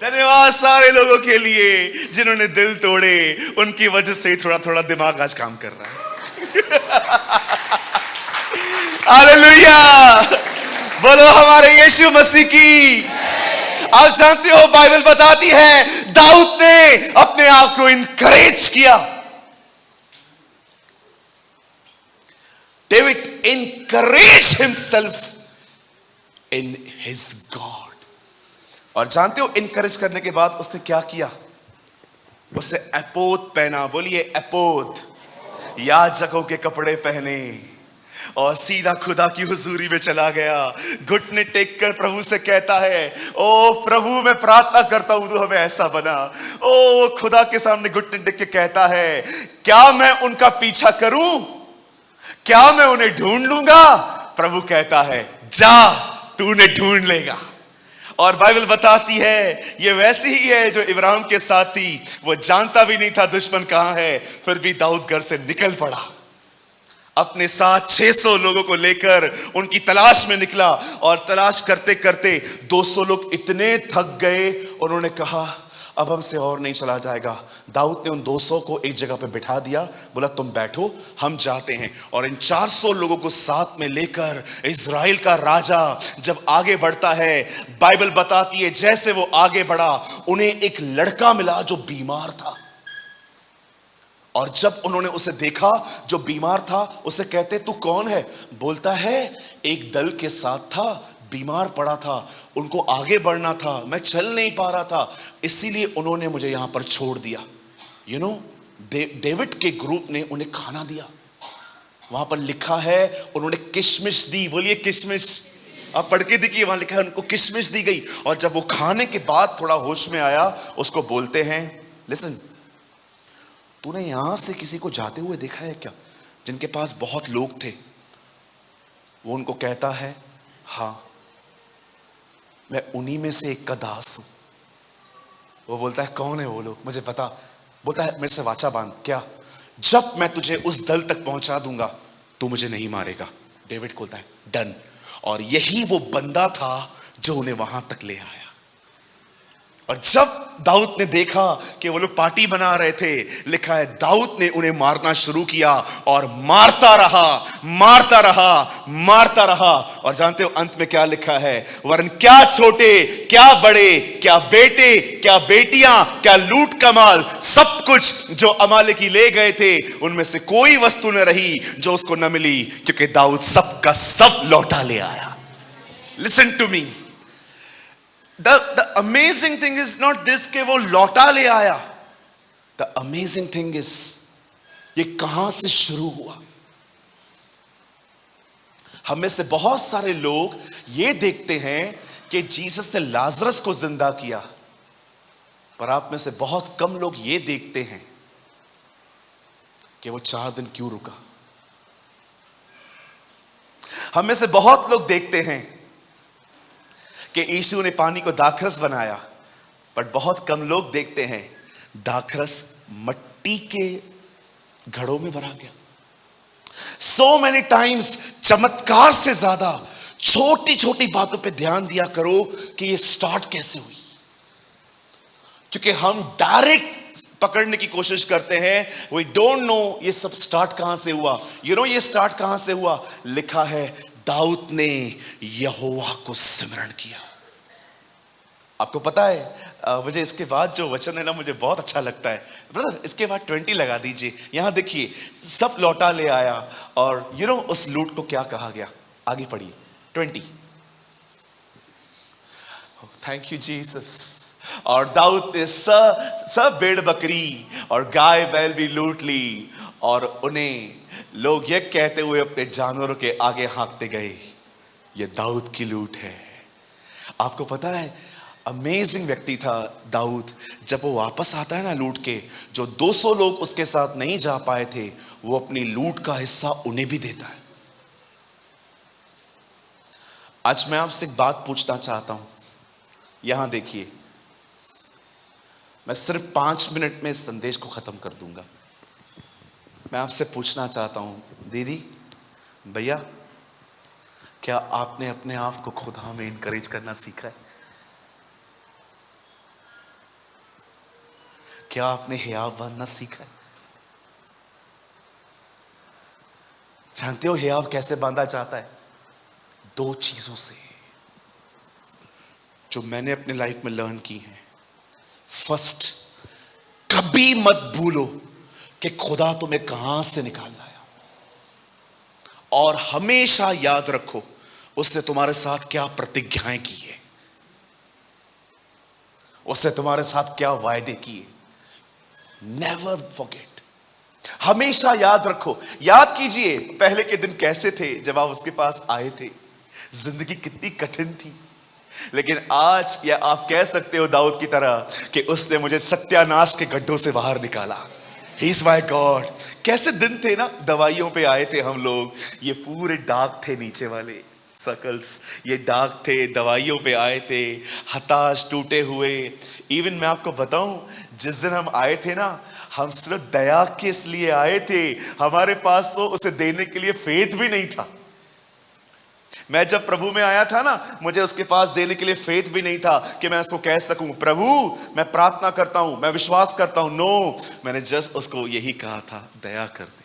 धन्यवाद सारे लोगों के लिए जिन्होंने दिल तोड़े, उनकी वजह से थोड़ा थोड़ा दिमाग आज काम कर रहा है। हालेलुया, बोलो हमारे यीशु मसीह की। आप जानते हो बाइबल बताती है दाऊद ने अपने आप को इनकरेज किया। David encourage himself in his God. और जानते हो इनकरेज करने के बाद उसने क्या किया? उसने एपोद पहना, बोलिए एपोद, याजकों के कपड़े पहने और सीधा खुदा की हुजूरी में चला गया। घुटने टेक कर प्रभु से कहता है ओ प्रभु मैं प्रार्थना करता हूं तू हमें ऐसा बना। ओ खुदा के सामने घुटने टेक के कहता है क्या मैं उनका पीछा करूं? क्या मैं उन्हें ढूंढ लूंगा? प्रभु कहता है जा, तू उन्हें ढूंढ लेगा। और बाइबल बताती है ये वैसी ही है जो इब्राहिम के साथ थी। वो जानता भी नहीं था दुश्मन कहां है, फिर भी दाऊद घर से निकल पड़ा, अपने साथ 600 लोगों को लेकर उनकी तलाश में निकला। और तलाश करते करते 200 लोग इतने थक गए, उन्होंने कहा अब हमसे और नहीं चला जाएगा। दाऊद ने उन 200 को एक जगह पे बिठा दिया, बोला तुम बैठो हम जाते हैं। और इन 400 लोगों को साथ में लेकर इज़राइल का राजा जब आगे बढ़ता है, बाइबल बताती है जैसे वो आगे बढ़ा उन्हें एक लड़का मिला जो बीमार था। और जब उन्होंने उसे देखा जो बीमार था, उसे कहते तू कौन है? बोलता है एक दल के साथ था, बीमार पड़ा था, उनको आगे बढ़ना था, मैं चल नहीं पा रहा था, इसीलिए उन्होंने मुझे यहां पर छोड़ दिया। यू नो, डेविड के ग्रुप ने उन्हें खाना दिया। वहां पर लिखा है उन्होंने किशमिश दी। बोलिए किशमिश। आप पढ़ के देखिए, वहां लिखा है उनको किशमिश दी गई। और जब वो खाने के बाद थोड़ा होश में आया, उसको बोलते हैं, लिसन, तूने यहां से किसी को जाते हुए देखा है क्या जिनके पास बहुत लोग थे? वो उनको कहता है, हां, मैं उन्हीं में से एक का दास हूं। वो बोलता है, कौन है वो लोग? मुझे पता। बोलता है, मेरे से वाचा बांध। क्या? जब मैं तुझे उस दल तक पहुंचा दूंगा तू मुझे नहीं मारेगा। डेविड बोलता है, डन। और यही वो बंदा था जो उन्हें वहां तक ले आया। और जब दाऊद ने देखा कि वो लोग पार्टी बना रहे थे, लिखा है दाऊद ने उन्हें मारना शुरू किया और मारता रहा, मारता रहा, मारता रहा। और जानते हो अंत में क्या लिखा है? वरन क्या छोटे, क्या बड़े, क्या बेटे, क्या बेटियां, क्या लूट कमाल, सब कुछ जो अमालेकी ले गए थे, उनमें से कोई वस्तु न रही जो उसको न मिली, क्योंकि दाऊद सब का सब लौटा ले आया। Listen to me, The amazing thing is not this कि वो लौटा ले आया। The amazing thing is ये कहां से शुरू हुआ। हम में से बहुत सारे लोग ये देखते हैं कि जीसस ने लाजरस को जिंदा किया, पर आप में से बहुत कम लोग ये देखते हैं कि वो 4 दिन क्यों रुका। हम में से बहुत लोग देखते हैं कि यीशु ने पानी को दाखरस बनाया, पर बहुत कम लोग देखते हैं दाखरस मट्टी के घड़ों में भरा गया। So many times चमत्कार से ज्यादा छोटी छोटी बातों पे ध्यान दिया करो कि ये स्टार्ट कैसे हुई, क्योंकि हम डायरेक्ट पकड़ने की कोशिश करते हैं। We don't know ये सब स्टार्ट कहां से हुआ। ये स्टार्ट कहां से हुआ? लिखा है दाऊद ने यहोवा को सिमरण किया। आपको पता है, मुझे इसके बाद जो वचन है ना, मुझे बहुत अच्छा लगता है। ब्रदर, इसके बाद 20 लगा दीजिए। यहां देखिए, सब लौटा ले आया और उस लूट को क्या कहा गया? आगे पढ़िए 20। Thank you Jesus. और दाऊद ने सब भेड़ बकरी और गाय बैल भी लूट ली, और उन्हें लोग ये कहते हुए अपने जानवरों के आगे हाँकते गए, ये दाऊद की लूट है। आपको पता है, अमेजिंग व्यक्ति था दाऊद। जब वो वापस आता है ना लूट के, जो 200 लोग उसके साथ नहीं जा पाए थे, वो अपनी लूट का हिस्सा उन्हें भी देता है। आज मैं आपसे एक बात पूछना चाहता हूं। यहां देखिए, मैं सिर्फ 5 मिनट में इस संदेश को खत्म कर दूंगा। मैं आपसे पूछना चाहता हूं, दीदी, भैया, क्या आपने अपने आप को खुदा में इनकरेज करना सीखा है? क्या आपने हियाव बांधना सीखा है? जानते हो हियाव कैसे बांधा जाता है? 2 चीजों से जो मैंने अपने लाइफ में लर्न की हैं। फर्स्ट, कभी मत भूलो कि खुदा तुम्हें कहां से निकाल लाया, और हमेशा याद रखो उसने तुम्हारे साथ क्या प्रतिज्ञाएं की है, उसने तुम्हारे साथ क्या वायदे किए। Never forget. हमेशा याद रखो। याद कीजिए पहले के दिन कैसे थे जब आप उसके पास आए थे। जिंदगी कितनी कठिन थी, लेकिन आज या आप कह सकते हो दाऊद की तरह कि उसने मुझे सत्यानाश के गड्ढों से बाहर निकाला। He is my God. कैसे दिन थे ना, दवाइयों पे आए थे हम लोग, ये पूरे दाग थे नीचे वाले सर्कल्स, ये दाग थे, दवाइयों पे आए थे, हताश, टूटे हुए। इवन मैं आपको बताऊं, जिस दिन हम आए थे ना, हम सिर्फ दया के इसलिए आए थे, हमारे पास तो उसे देने के लिए फेथ भी नहीं था। मैं जब प्रभु में आया था ना, मुझे उसके पास देने के लिए फेथ भी नहीं था कि मैं उसको कह सकूं, प्रभु मैं प्रार्थना करता हूं, मैं विश्वास करता हूं। नो, मैंने जस्ट उसको यही कहा था, दया कर दे,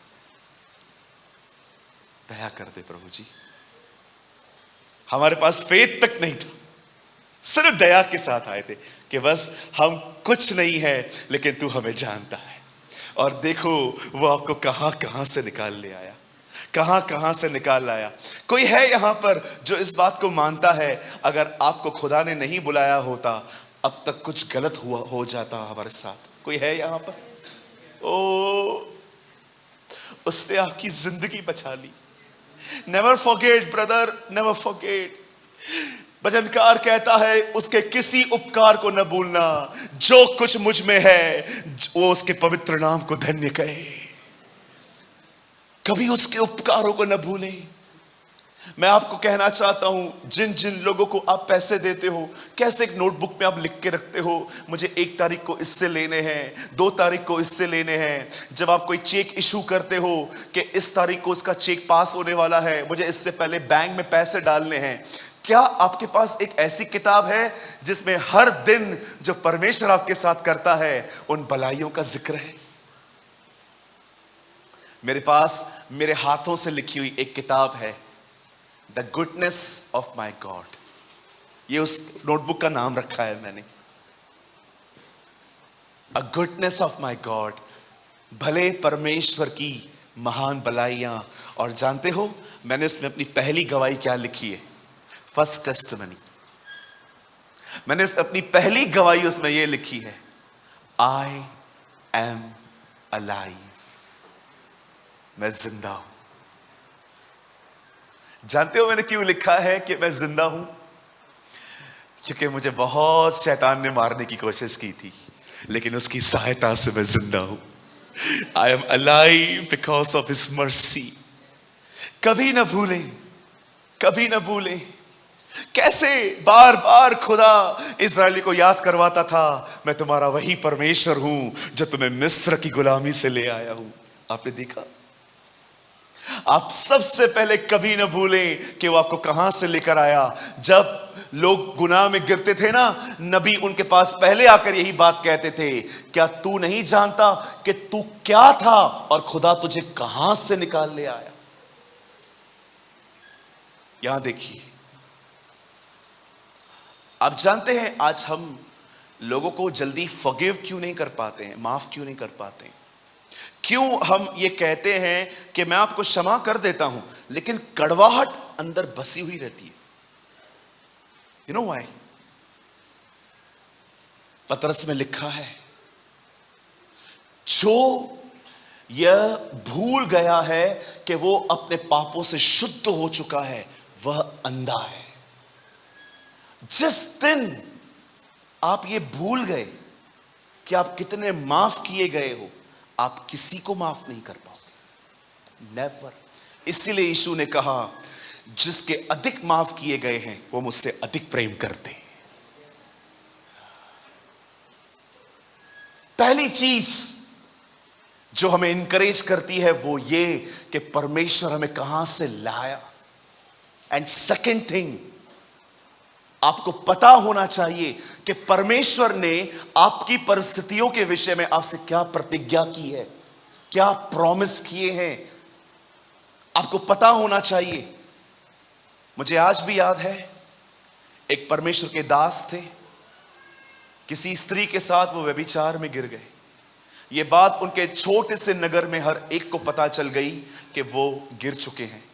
दया कर दे प्रभु जी। हमारे पास फेथ तक नहीं था, सिर्फ दया के साथ आए थे कि बस हम कुछ नहीं है लेकिन तू हमें जानता है। और देखो वो आपको कहां कहां से निकाल ले आया। कहां कहां से निकाल लाया। कोई है यहां पर जो इस बात को मानता है अगर आपको खुदा ने नहीं बुलाया होता अब तक कुछ गलत हुआ हो जाता हमारे साथ? कोई है यहां पर? ओ, उसने आपकी जिंदगी बचा ली। Never forget brother, never forget. भजनकार कहता है उसके किसी उपकार को न भूलना, जो कुछ मुझ में है वो उसके पवित्र नाम को धन्य कहे। कभी उसके उपकारों को न भूलें। मैं आपको कहना चाहता हूं, जिन जिन लोगों को आप पैसे देते हो, कैसे एक नोटबुक में आप लिख के रखते हो, मुझे 1 तारीख को इससे लेने हैं, 2 तारीख को इससे लेने हैं। जब आप कोई चेक इशू करते हो कि इस तारीख को उसका चेक पास होने वाला है, मुझे इससे पहले बैंक में पैसे डालने हैं। क्या आपके पास एक ऐसी किताब है जिसमें हर दिन जो परमेश्वर आपके साथ करता है उन भलाइयों का जिक्र है? मेरे पास मेरे हाथों से लिखी हुई एक किताब है, the goodness of my God. ये उस नोटबुक का नाम रखा है मैंने, अ गुडनेस ऑफ माई गॉड, भले परमेश्वर की महान भलाइयां। और जानते हो मैंने इसमें अपनी पहली गवाही क्या लिखी है? First testimony. मैंने अपनी पहली गवाही उसमें यह लिखी है, आई एम अलाइव, मैं जिंदा हूं। जानते हो मैंने क्यों लिखा है कि मैं जिंदा हूं? क्योंकि मुझे बहुत शैतान ने मारने की कोशिश की थी, लेकिन उसकी सहायता से मैं जिंदा हूं। I am alive because of his mercy. कभी ना भूलें, कभी ना भूलें कैसे बार बार खुदा इस्राएली को याद करवाता था, मैं तुम्हारा वही परमेश्वर हूं जो तुम्हें मिस्र की गुलामी से ले आया हूं। आपने देखा? आप सबसे पहले कभी ना भूलें कि वो आपको कहां से लेकर आया। जब लोग गुनाह में गिरते थे ना, नबी उनके पास पहले आकर यही बात कहते थे, क्या तू नहीं जानता कि तू क्या था और खुदा तुझे कहां से निकाल ले आया? यहां देखिए, आप जानते हैं आज हम लोगों को जल्दी फॉरगिव क्यों नहीं कर पाते हैं, माफ क्यों नहीं कर पाते हैं? क्यों हम ये कहते हैं कि मैं आपको क्षमा कर देता हूं, लेकिन कड़वाहट अंदर बसी हुई रहती है? You know why? पतरस में लिखा है, जो यह भूल गया है कि वो अपने पापों से शुद्ध हो चुका है, वह अंधा है। जिस दिन आप ये भूल गए कि आप कितने माफ किए गए हो, आप किसी को माफ नहीं कर पाओगे, नेवर। इसीलिए यीशु ने कहा, जिसके अधिक माफ किए गए हैं वो मुझसे अधिक प्रेम करते हैं। पहली चीज जो हमें इंकरेज करती है वो ये कि परमेश्वर हमें कहां से लाया। एंड सेकेंड थिंग, आपको पता होना चाहिए कि परमेश्वर ने आपकी परिस्थितियों के विषय में आपसे क्या प्रतिज्ञा की है, क्या प्रॉमिस किए हैं, आपको पता होना चाहिए। मुझे आज भी याद है, एक परमेश्वर के दास थे, किसी स्त्री के साथ वो व्यभिचार में गिर गए। ये बात उनके छोटे से नगर में हर एक को पता चल गई कि वो गिर चुके हैं।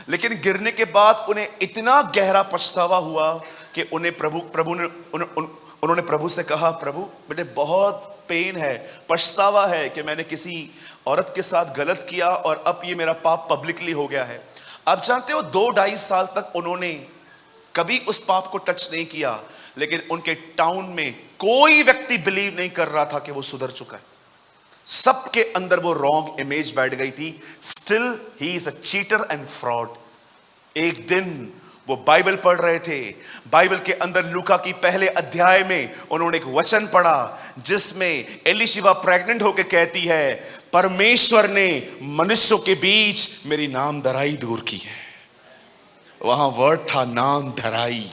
लेकिन गिरने के बाद उन्हें इतना गहरा पछतावा हुआ कि उन्होंने प्रभु से कहा, प्रभु मुझे बहुत पेन है, पछतावा है कि मैंने किसी औरत के साथ गलत किया और अब ये मेरा पाप पब्लिकली हो गया है। आप जानते हो 2-2.5 साल तक उन्होंने कभी उस पाप को टच नहीं किया, लेकिन उनके टाउन में कोई व्यक्ति बिलीव नहीं कर रहा था कि वो सुधर चुका है। सबके अंदर वो रॉन्ग इमेज बैठ गई थी। Still he is a cheater and fraud. एक दिन वो बाइबल पढ़ रहे थे, बाइबल के अंदर लूका की पहले अध्याय में उन्होंने एक वचन पढ़ा जिसमें एलिशिबा प्रेग्नेंट होकर कहती है, परमेश्वर ने मनुष्यों के बीच मेरी नाम धराई दूर की है। वहां वर्ड था नाम धराई।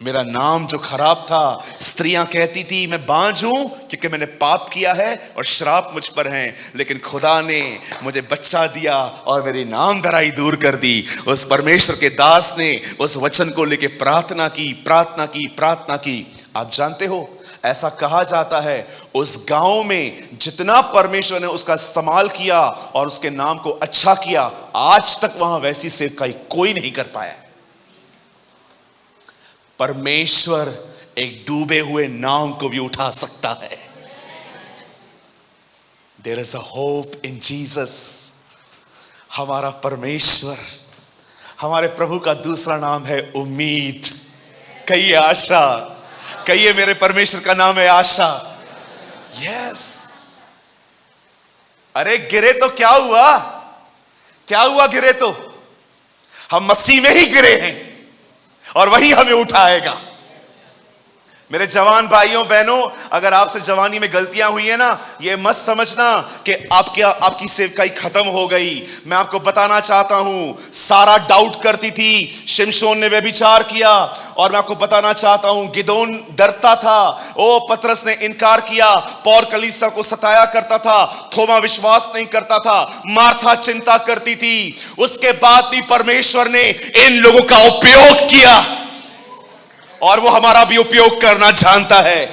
मेरा नाम जो खराब था, स्त्रियां कहती थी मैं बांझ हूं क्योंकि मैंने पाप किया है और श्राप मुझ पर हैं, लेकिन खुदा ने मुझे बच्चा दिया और मेरी नाम धराई दूर कर दी। उस परमेश्वर के दास ने उस वचन को लेके प्रार्थना की। आप जानते हो, ऐसा कहा जाता है उस गांव में जितना परमेश्वर ने उसका इस्तेमाल किया और उसके नाम को अच्छा किया, आज तक वहां वैसी सेवकाई कोई नहीं कर पाया। परमेश्वर एक डूबे हुए नाव को भी उठा सकता है। There is a hope in Jesus. हमारा परमेश्वर, हमारे प्रभु का दूसरा नाम है उम्मीद। कहिए आशा, कहिए मेरे परमेश्वर का नाम है आशा। यस। अरे गिरे तो क्या हुआ, क्या हुआ, गिरे तो हम मसीह में ही गिरे हैं और वही हमें उठाएगा। मेरे जवान भाइयों बहनों, अगर आपसे जवानी में गलतियां हुई है ना, ये मत समझना कि आपकी सेवकाई खत्म हो गई। मैं आपको बताना चाहता हूं, सारा डाउट करती थी, शिमशोन ने व्यभिचार किया, और मैं आपको बताना चाहता हूं गिदोन डरता था, ओ पतरस ने इनकार किया, पौल कलीसिया को सताया करता था, थोमा विश्वास नहीं करता था, मार्था चिंता करती थी। उसके बाद भी परमेश्वर ने इन लोगों का उपयोग किया और वो हमारा भी उपयोग करना जानता है।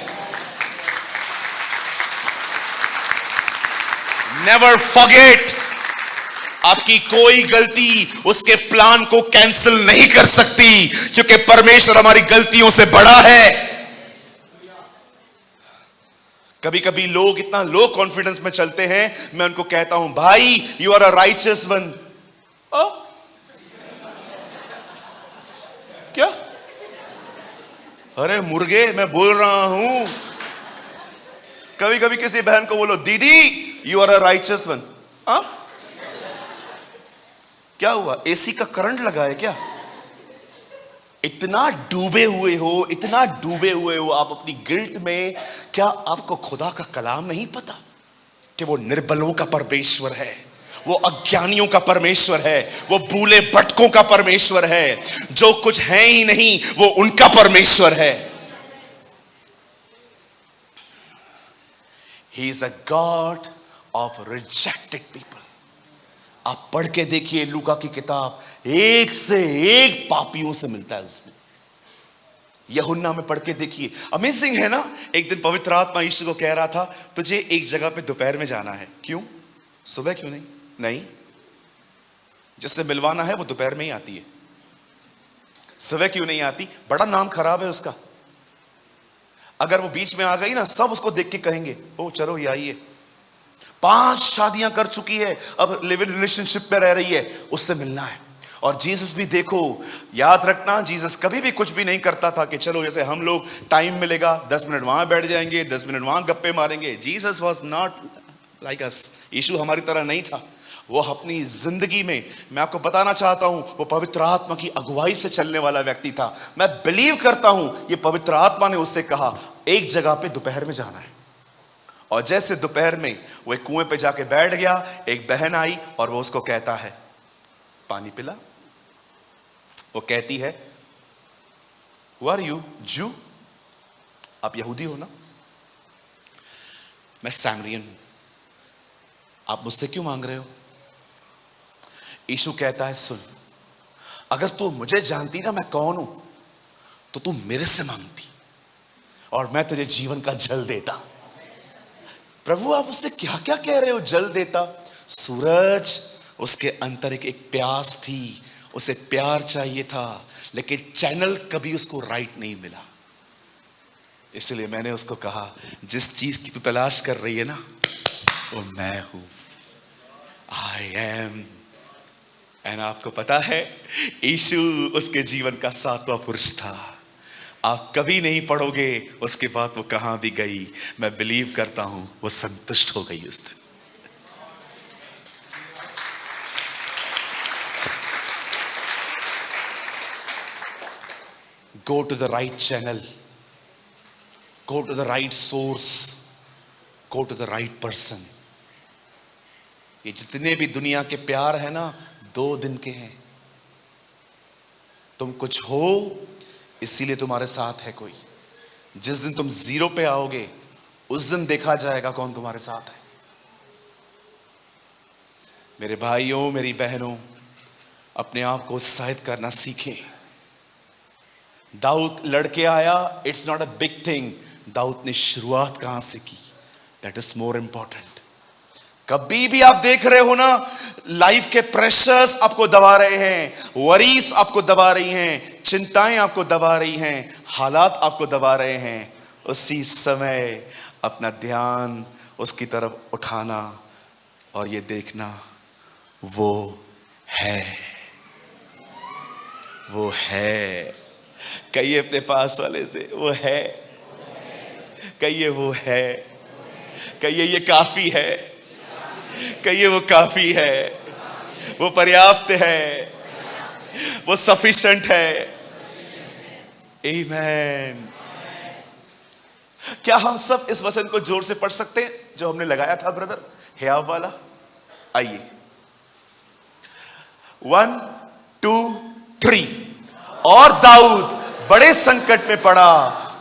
नेवर फॉरगेट, आपकी कोई गलती उसके प्लान को कैंसिल नहीं कर सकती, क्योंकि परमेश्वर हमारी गलतियों से बड़ा है। कभी कभी लोग इतना लो कॉन्फिडेंस में चलते हैं, मैं उनको कहता हूं, भाई you are a righteous one. क्या? अरे मुर्गे, मैं बोल रहा हूं। कभी कभी किसी बहन को बोलो, दीदी you are a righteous one. क्या हुआ, एसी का करंट लगा है क्या? इतना डूबे हुए हो, इतना डूबे हुए हो आप अपनी गिल्ट में, क्या आपको खुदा का कलाम नहीं पता कि वो निर्बलों का परमेश्वर है, वो अज्ञानियों का परमेश्वर है, वो भूले भटकों का परमेश्वर है, जो कुछ है ही नहीं वो उनका परमेश्वर है। He is a God of rejected people। आप पढ़ के देखिए लूका की किताब, एक से एक पापियों से मिलता है उसमें। यूहन्ना में पढ़ के देखिए, अमेजिंग है ना। एक दिन पवित्र आत्मा यीशु को कह रहा था, तुझे एक जगह पे दोपहर में जाना है। क्यों? सुबह क्यों नहीं, जिससे मिलवाना है वो दोपहर में ही आती है, सुबह क्यों नहीं आती? बड़ा नाम खराब है उसका। अगर वो बीच में आ गई ना, सब उसको देख के कहेंगे, ओ चलो ये आई है, 5 शादियां कर चुकी है, अब लिव इन रिलेशनशिप में रह रही है, उससे मिलना है। और जीसस भी देखो, याद रखना, जीसस कभी भी कुछ भी नहीं करता था कि चलो जैसे हम लोग टाइम मिलेगा 10 मिनट वहां बैठ जाएंगे, 10 मिनट वहां गप्पे मारेंगे। Jesus was not like us. Yeshu हमारी तरह नहीं था। वो अपनी जिंदगी में, मैं आपको बताना चाहता हूं, वो पवित्र आत्मा की अगुवाई से चलने वाला व्यक्ति था। मैं बिलीव करता हूं ये पवित्र आत्मा ने उससे कहा एक जगह पे दोपहर में जाना है, और जैसे दोपहर में वो एक कुएं पे जाके बैठ गया, एक बहन आई और वो उसको कहता है पानी पिला। वो कहती है, हु आर यू? जू? आप यहूदी हो ना? मैं सैमरियन हूं, आप मुझसे क्यों मांग रहे हो? यीशु कहता है, सुन, अगर तू मुझे जानती ना मैं कौन हूं, तो तू मेरे से मांगती और मैं तुझे जीवन का जल देता। प्रभु आप उससे क्या क्या कह रहे हो? जल देता? सूरज, उसके अंदर एक प्यास थी, उसे प्यार चाहिए था, लेकिन चैनल कभी उसको राइट नहीं मिला। इसलिए मैंने उसको कहा, जिस चीज की तू तलाश कर रही है ना, वो मैं हूं। I am. एंड आपको पता है, यीशु उसके जीवन का 7वां पुरुष था। आप कभी नहीं पढ़ोगे उसके बाद वो कहां भी गई, मैं बिलीव करता हूं वो संतुष्ट हो गई उस दिन। Go to the right channel, go to the right source, go to the right person। ये जितने भी दुनिया के प्यार है ना, 2 दिन के हैं। तुम कुछ हो इसीलिए तुम्हारे साथ है कोई। जिस दिन तुम 0 पे आओगे, उस दिन देखा जाएगा कौन तुम्हारे साथ है। मेरे भाइयों, मेरी बहनों, अपने आप को उत्साहित करना सीखें। दाऊद लड़के आया, it's not a big thing. दाऊद ने शुरुआत कहां से की, दैट इज मोर इंपॉर्टेंट। कभी भी आप देख रहे हो ना, लाइफ के प्रेशर्स आपको दबा रहे हैं, वरीज आपको दबा रही हैं, चिंताएं आपको दबा रही हैं, हालात आपको दबा रहे हैं, उसी समय अपना ध्यान उसकी तरफ उठाना और ये देखना वो है, वो है। कहिए अपने पास वाले से, वो है। कहिए वो है। कहिए ये काफी है। कहिए वो काफी है, वो पर्याप्त है, वो सफिशिएंट है। आमीन। क्या हम सब इस वचन को जोर से पढ़ सकते हैं जो हमने लगाया था ब्रदर, हियाव वाला? आइए, 1 2 3। और दाऊद बड़े संकट में पड़ा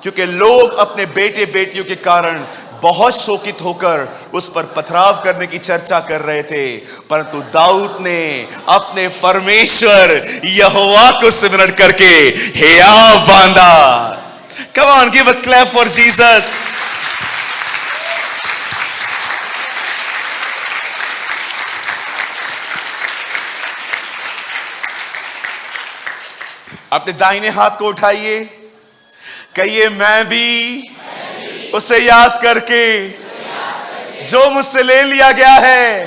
क्योंकि लोग अपने बेटे बेटियों के कारण बहुत शोकित होकर उस पर पथराव करने की चर्चा कर रहे थे, परंतु दाऊद ने अपने परमेश्वर यहोवा को सिमरण करके हियाव बांधा। Come on, give a clap for Jesus. अपने दाहिने हाथ को उठाइए, कहिए मैं भी उसे याद करके जो मुझसे ले लिया गया है,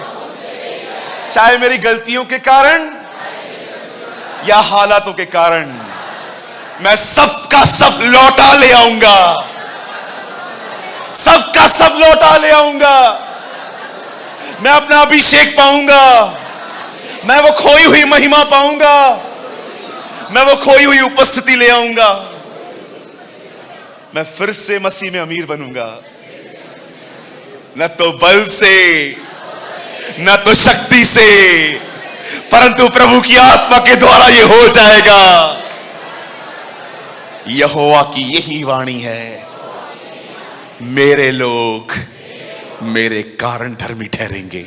चाहे मेरी गलतियों के कारण या हालातों के कारण, मैं सबका सब लौटा ले आऊंगा, सबका सब लौटा ले आऊंगा। मैं अपना अभिषेक पाऊंगा, मैं वो खोई हुई महिमा पाऊंगा, मैं वो खोई हुई उपस्थिति ले आऊंगा। मैं फिर से मसीह में अमीर बनूंगा, न तो बल से न तो शक्ति से, परंतु प्रभु की आत्मा के द्वारा ये हो जाएगा। यहोवा की यही वाणी है, मेरे लोग मेरे कारण धर्मी ठहरेंगे।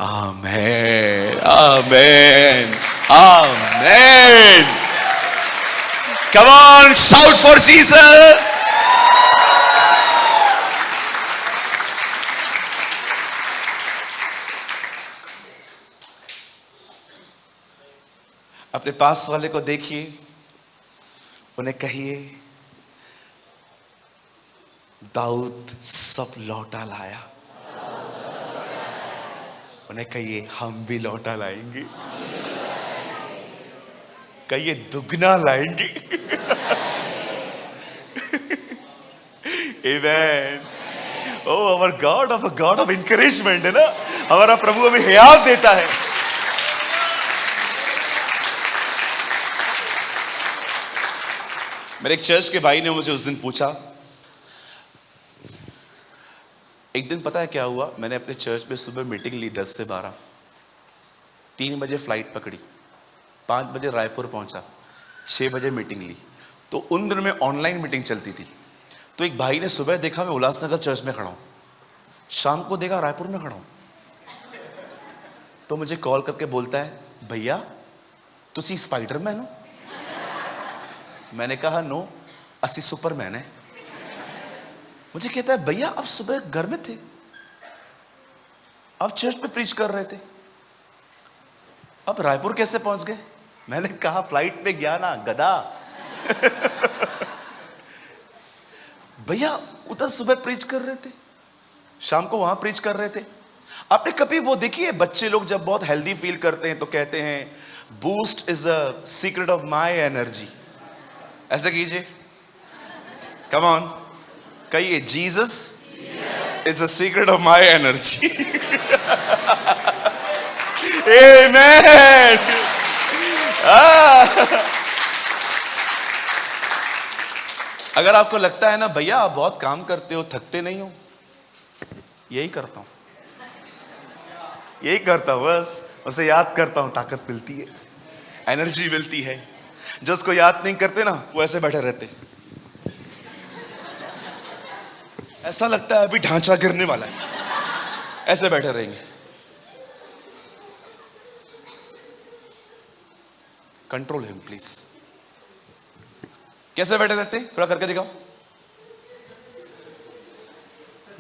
आमेन, आमेन, आमेन। Come on, shout for Jesus. अपने पास वाले को देखिए, उन्हें कहिए दाऊद सब लौटा लाया। उन्हें कहिए हम भी लौटा लाएंगे। कहिए दुगना लाएंगे। Amen. Oh, our God of a God of encouragement है ना, हमारा प्रभु हमें हियाव देता है। मेरे एक चर्च के भाई ने मुझे उस दिन पूछा, एक दिन पता है क्या हुआ, मैंने अपने चर्च में सुबह मीटिंग ली 10 से 12, 3 बजे फ्लाइट पकड़ी, 5 बजे रायपुर पहुंचा, 6 बजे मीटिंग ली। तो उन दिनों में ऑनलाइन मीटिंग चलती थी। तो एक भाई ने सुबह देखा मैं उल्लासनगर चर्च में खड़ा हूं, शाम को देखा रायपुर में खड़ा हूं। तो मुझे कॉल करके बोलता है, भैया तुसी स्पाइडरमैन हो? मैंने कहा नो, असी सुपरमैन है। मुझे कहता है भैया आप सुबह घर में थे, आप चर्च में प्रीच कर रहे थे, अब रायपुर कैसे पहुंच गए? मैंने कहा फ्लाइट पे गया ना गधा। भैया उधर सुबह प्रीच कर रहे थे, शाम को वहां प्रीच कर रहे थे। आपने कभी वो देखिए, बच्चे लोग जब बहुत हेल्दी फील करते हैं तो कहते हैं boost is the secret of my energy. ऐसे कीजिए, कम ऑन, कहिए Jesus is the secret of my energy. Amen. अगर आपको लगता है ना भैया आप बहुत काम करते हो, थकते नहीं हो, यही करता हूं, यही करता हूं, बस उसे याद करता हूं, ताकत मिलती है, एनर्जी मिलती है। जो उसको याद नहीं करते ना वो ऐसे बैठे रहते, ऐसा लगता है अभी ढांचा गिरने वाला है, ऐसे बैठे रहेंगे। Control him please. कैसे बैठे रहते? थोड़ा करके दिखाओ।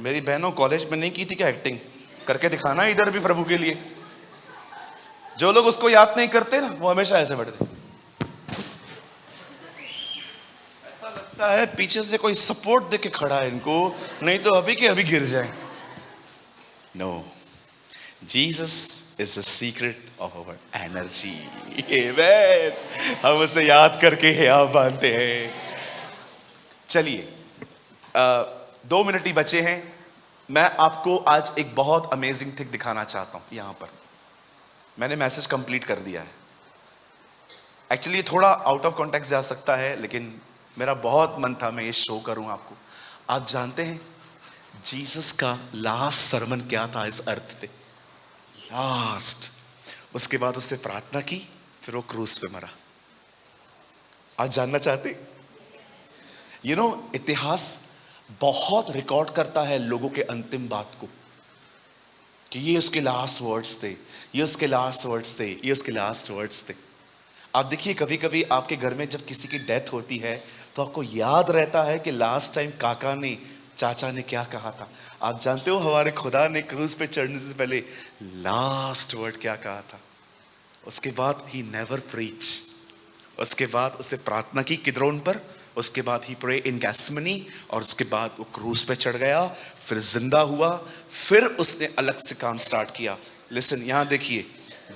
मेरी बहनों, कॉलेज में नहीं की थी क्या एक्टिंग? करके दिखाना इधर भी प्रभु के लिए। जो लोग उसको याद नहीं करते ना, वो हमेशा ऐसे बैठते। ऐसा लगता है पीछे से कोई सपोर्ट देके खड़ा है इनको, नहीं तो अभी के अभी गिर जाए। No, Jesus is the secret of our energy. Amen. हम उसे याद करके आप बांधते हैं। चलिए, 2 मिनट ही बचे हैं। मैं आपको आज एक बहुत अमेजिंग थिंग दिखाना चाहता हूं। यहां पर मैंने मैसेज कंप्लीट कर दिया है। एक्चुअली थोड़ा आउट ऑफ कॉन्टेक्स्ट जा सकता है, लेकिन मेरा बहुत मन था मैं ये शो करूं आपको। आप जानते हैं जीसस का लास्ट सरमन क्या था इस अर्थ पे? लास्ट। उसके बाद उसने प्रार्थना की, फिर वो क्रूस पे मरा। आप जानना चाहते? यू नो, इतिहास बहुत रिकॉर्ड करता है लोगों के अंतिम बात को, कि ये उसके लास्ट वर्ड्स थे, ये उसके लास्ट वर्ड्स थे, ये उसके लास्ट वर्ड्स थे। आप देखिए, कभी कभी आपके घर में जब किसी की डेथ होती है तो आपको याद रहता है कि लास्ट टाइम काका ने, चाचा ने क्या कहा था। आप जानते हो हमारे खुदा ने क्रूस पे चढ़ने से पहले लास्ट वर्ड क्या कहा था? उसके बाद ही नेवर प्रीच। उसके बाद उसने प्रार्थना की किद्रोन पर, उसके बाद ही प्रे इन गेत्सेमनी, और उसके बाद वो क्रूस पे चढ़ गया, फिर जिंदा हुआ, फिर उसने अलग से काम स्टार्ट किया। लिसन, यहां देखिए,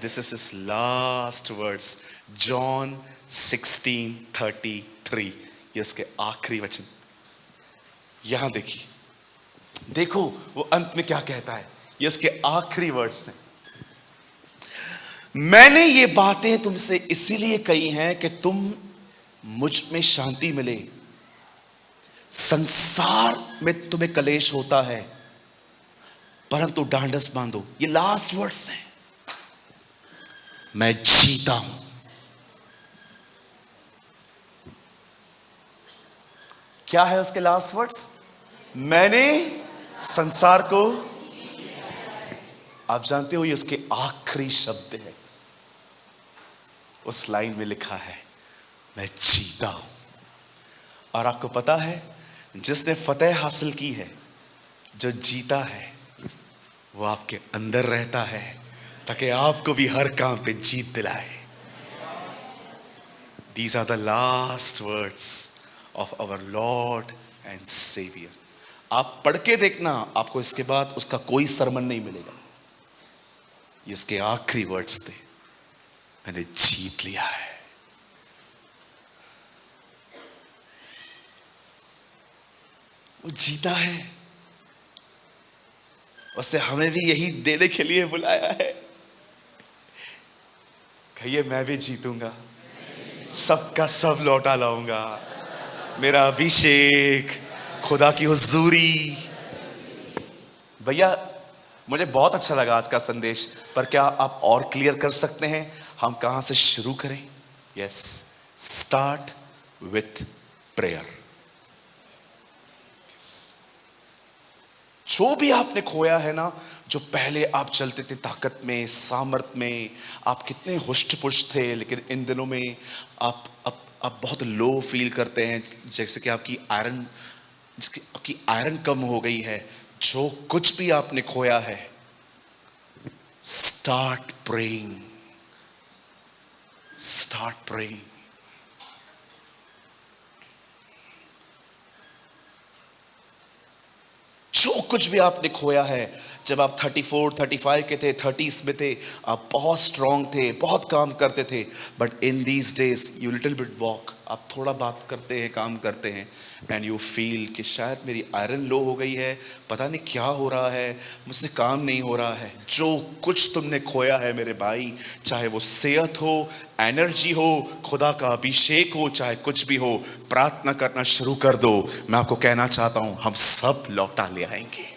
this is his last words, John 16:33। ये उसके आखिरी वचन। यहां देखिए, देखो वो अंत में क्या कहता है। ये उसके आखिरी वर्ड्स हैं। मैंने ये बातें तुमसे इसीलिए कही हैं कि तुम मुझ में शांति मिले। संसार में तुम्हें कलेश होता है, परंतु ढांढस बांधो। ये लास्ट वर्ड्स हैं। मैं जीता हूं। क्या है उसके लास्ट वर्ड्स? मैंने संसार को, आप जानते हो ये उसके आखिरी शब्द है। उस लाइन में लिखा है, मैं जीता हूं। और आपको पता है, जिसने फतेह हासिल की है, जो जीता है, वो आपके अंदर रहता है, ताकि आपको भी हर काम पे जीत दिलाए। These are the last words of our Lord and Savior. आप पढ़ के देखना, आपको इसके बाद उसका कोई सरमन नहीं मिलेगा। ये उसके आखिरी वर्ड्स थे, मैंने जीत लिया है। वो जीता है, उसने हमें भी यही देने के लिए बुलाया है। कहिए, मैं भी जीतूंगा, सबका सब लौटा लाऊंगा। मेरा अभिषेक, खुदा की हुजूरी। भैया, मुझे बहुत अच्छा लगा आज का संदेश, पर क्या आप और क्लियर कर सकते हैं हम कहां से शुरू करें? Yes, start with prayer. जो भी आपने खोया है ना, जो पहले आप चलते थे ताकत में, सामर्थ में, आप कितने हुष्ट पुष्ट थे, लेकिन इन दिनों में आप बहुत लो फील करते हैं, जैसे कि आपकी आयरन कम हो गई है। जो कुछ भी आपने खोया है, स्टार्ट प्रेइंग, स्टार्ट प्रेइंग। जो कुछ भी आपने खोया है, जब आप 34, 35 के थे, 30s में थे, आप बहुत स्ट्रांग थे, बहुत काम करते थे, but in these days you little bit walk, आप थोड़ा बात करते हैं, काम करते हैं, एंड यू फील कि शायद मेरी आयरन लो हो गई है, पता नहीं क्या हो रहा है, मुझसे काम नहीं हो रहा है। जो कुछ तुमने खोया है मेरे भाई, चाहे वो सेहत हो, एनर्जी हो, खुदा का अभिषेक हो, चाहे कुछ भी हो, प्रार्थना करना शुरू कर दो। मैं आपको कहना चाहता हूं, हम सब लौटा ले आएंगे।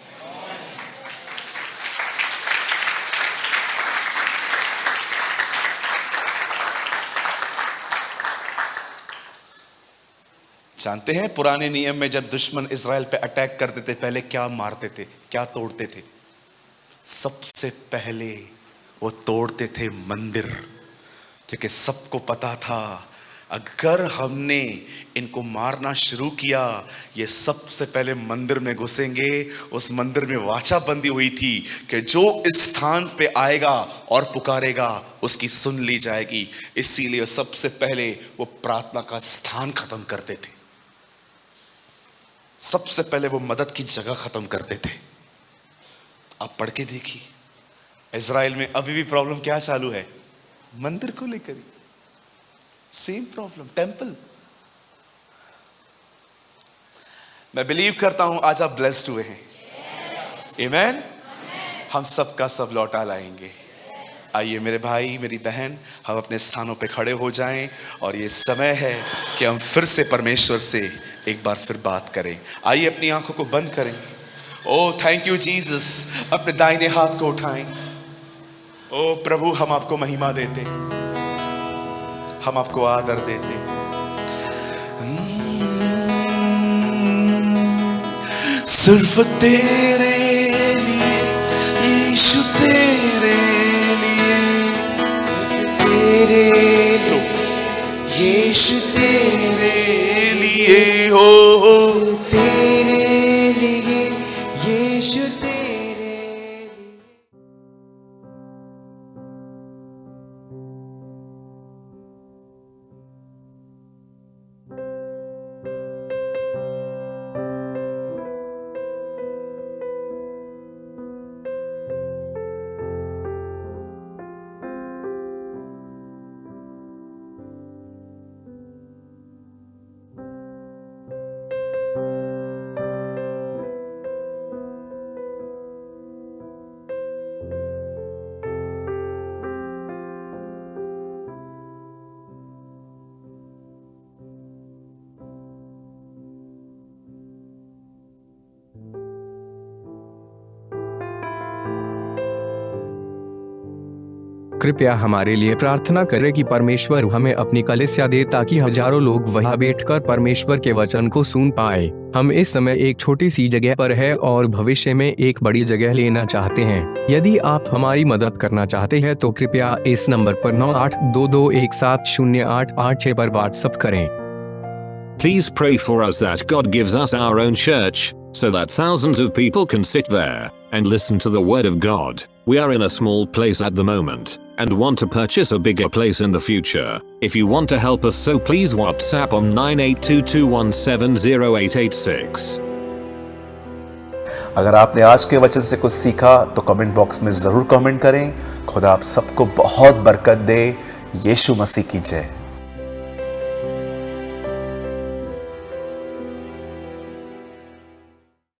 जानते हैं पुराने नियम में जब दुश्मन इज़राइल पे अटैक करते थे, पहले क्या मारते थे, क्या तोड़ते थे? सबसे पहले वो तोड़ते थे मंदिर, क्योंकि सबको पता था अगर हमने इनको मारना शुरू किया, ये सबसे पहले मंदिर में घुसेंगे। उस मंदिर में वाचा बंदी हुई थी कि जो इस स्थान पे आएगा और पुकारेगा उसकी सुन ली जाएगी। इसीलिए सबसे पहले वो प्रार्थना का स्थान खत्म करते थे, सबसे पहले वो मदद की जगह खत्म करते थे। आप पढ़ के देखिए, इज़राइल में अभी भी प्रॉब्लम क्या चालू है? मंदिर को लेकर सेम प्रॉब्लम, टेंपल। मैं बिलीव करता हूं आज आप ब्लेस्ड हुए हैं। आमेन। हम सब का सब लौटा लाएंगे। आइए मेरे भाई, मेरी बहन, हम अपने स्थानों पे खड़े हो जाएं और ये समय है कि हम फिर से परमेश्वर से एक बार फिर बात करें। आइए अपनी आंखों को बंद करें। ओ थैंक यू जीसस। अपने दाहिने हाथ को उठाएं। ओ प्रभु, हम आपको महिमा देते, हम आपको आदर देते। सिर्फ तेरे लिए यीशु, तेरे लिए, तेरे यीशु, तेरे लिए हो, तेरे लिए यीशु, तेरे लिए। कृपया हमारे लिए प्रार्थना करें कि परमेश्वर हमें अपनी कलीसिया दे ताकि हजारों लोग वहां बैठकर परमेश्वर के वचन को सुन पाए। हम इस समय एक छोटी सी जगह पर है और भविष्य में एक बड़ी जगह लेना चाहते हैं। यदि आप हमारी मदद करना चाहते हैं तो कृपया इस नंबर पर 9822170886 पर व्हाट्सएप करें। Please pray for us that God gives us our own church, so that thousands of people can sit there and listen to the word of God. We are in a small place at the moment and want to purchase a bigger place in the future. If you want to help us, so please WhatsApp on 9822170886. अगर आपने आज के वचन से कुछ सीखा तो कमेंट बॉक्स में जरूर कमेंट करें। खुदा आप सबको बहुत बरकत दे। यीशु मसीह की जय।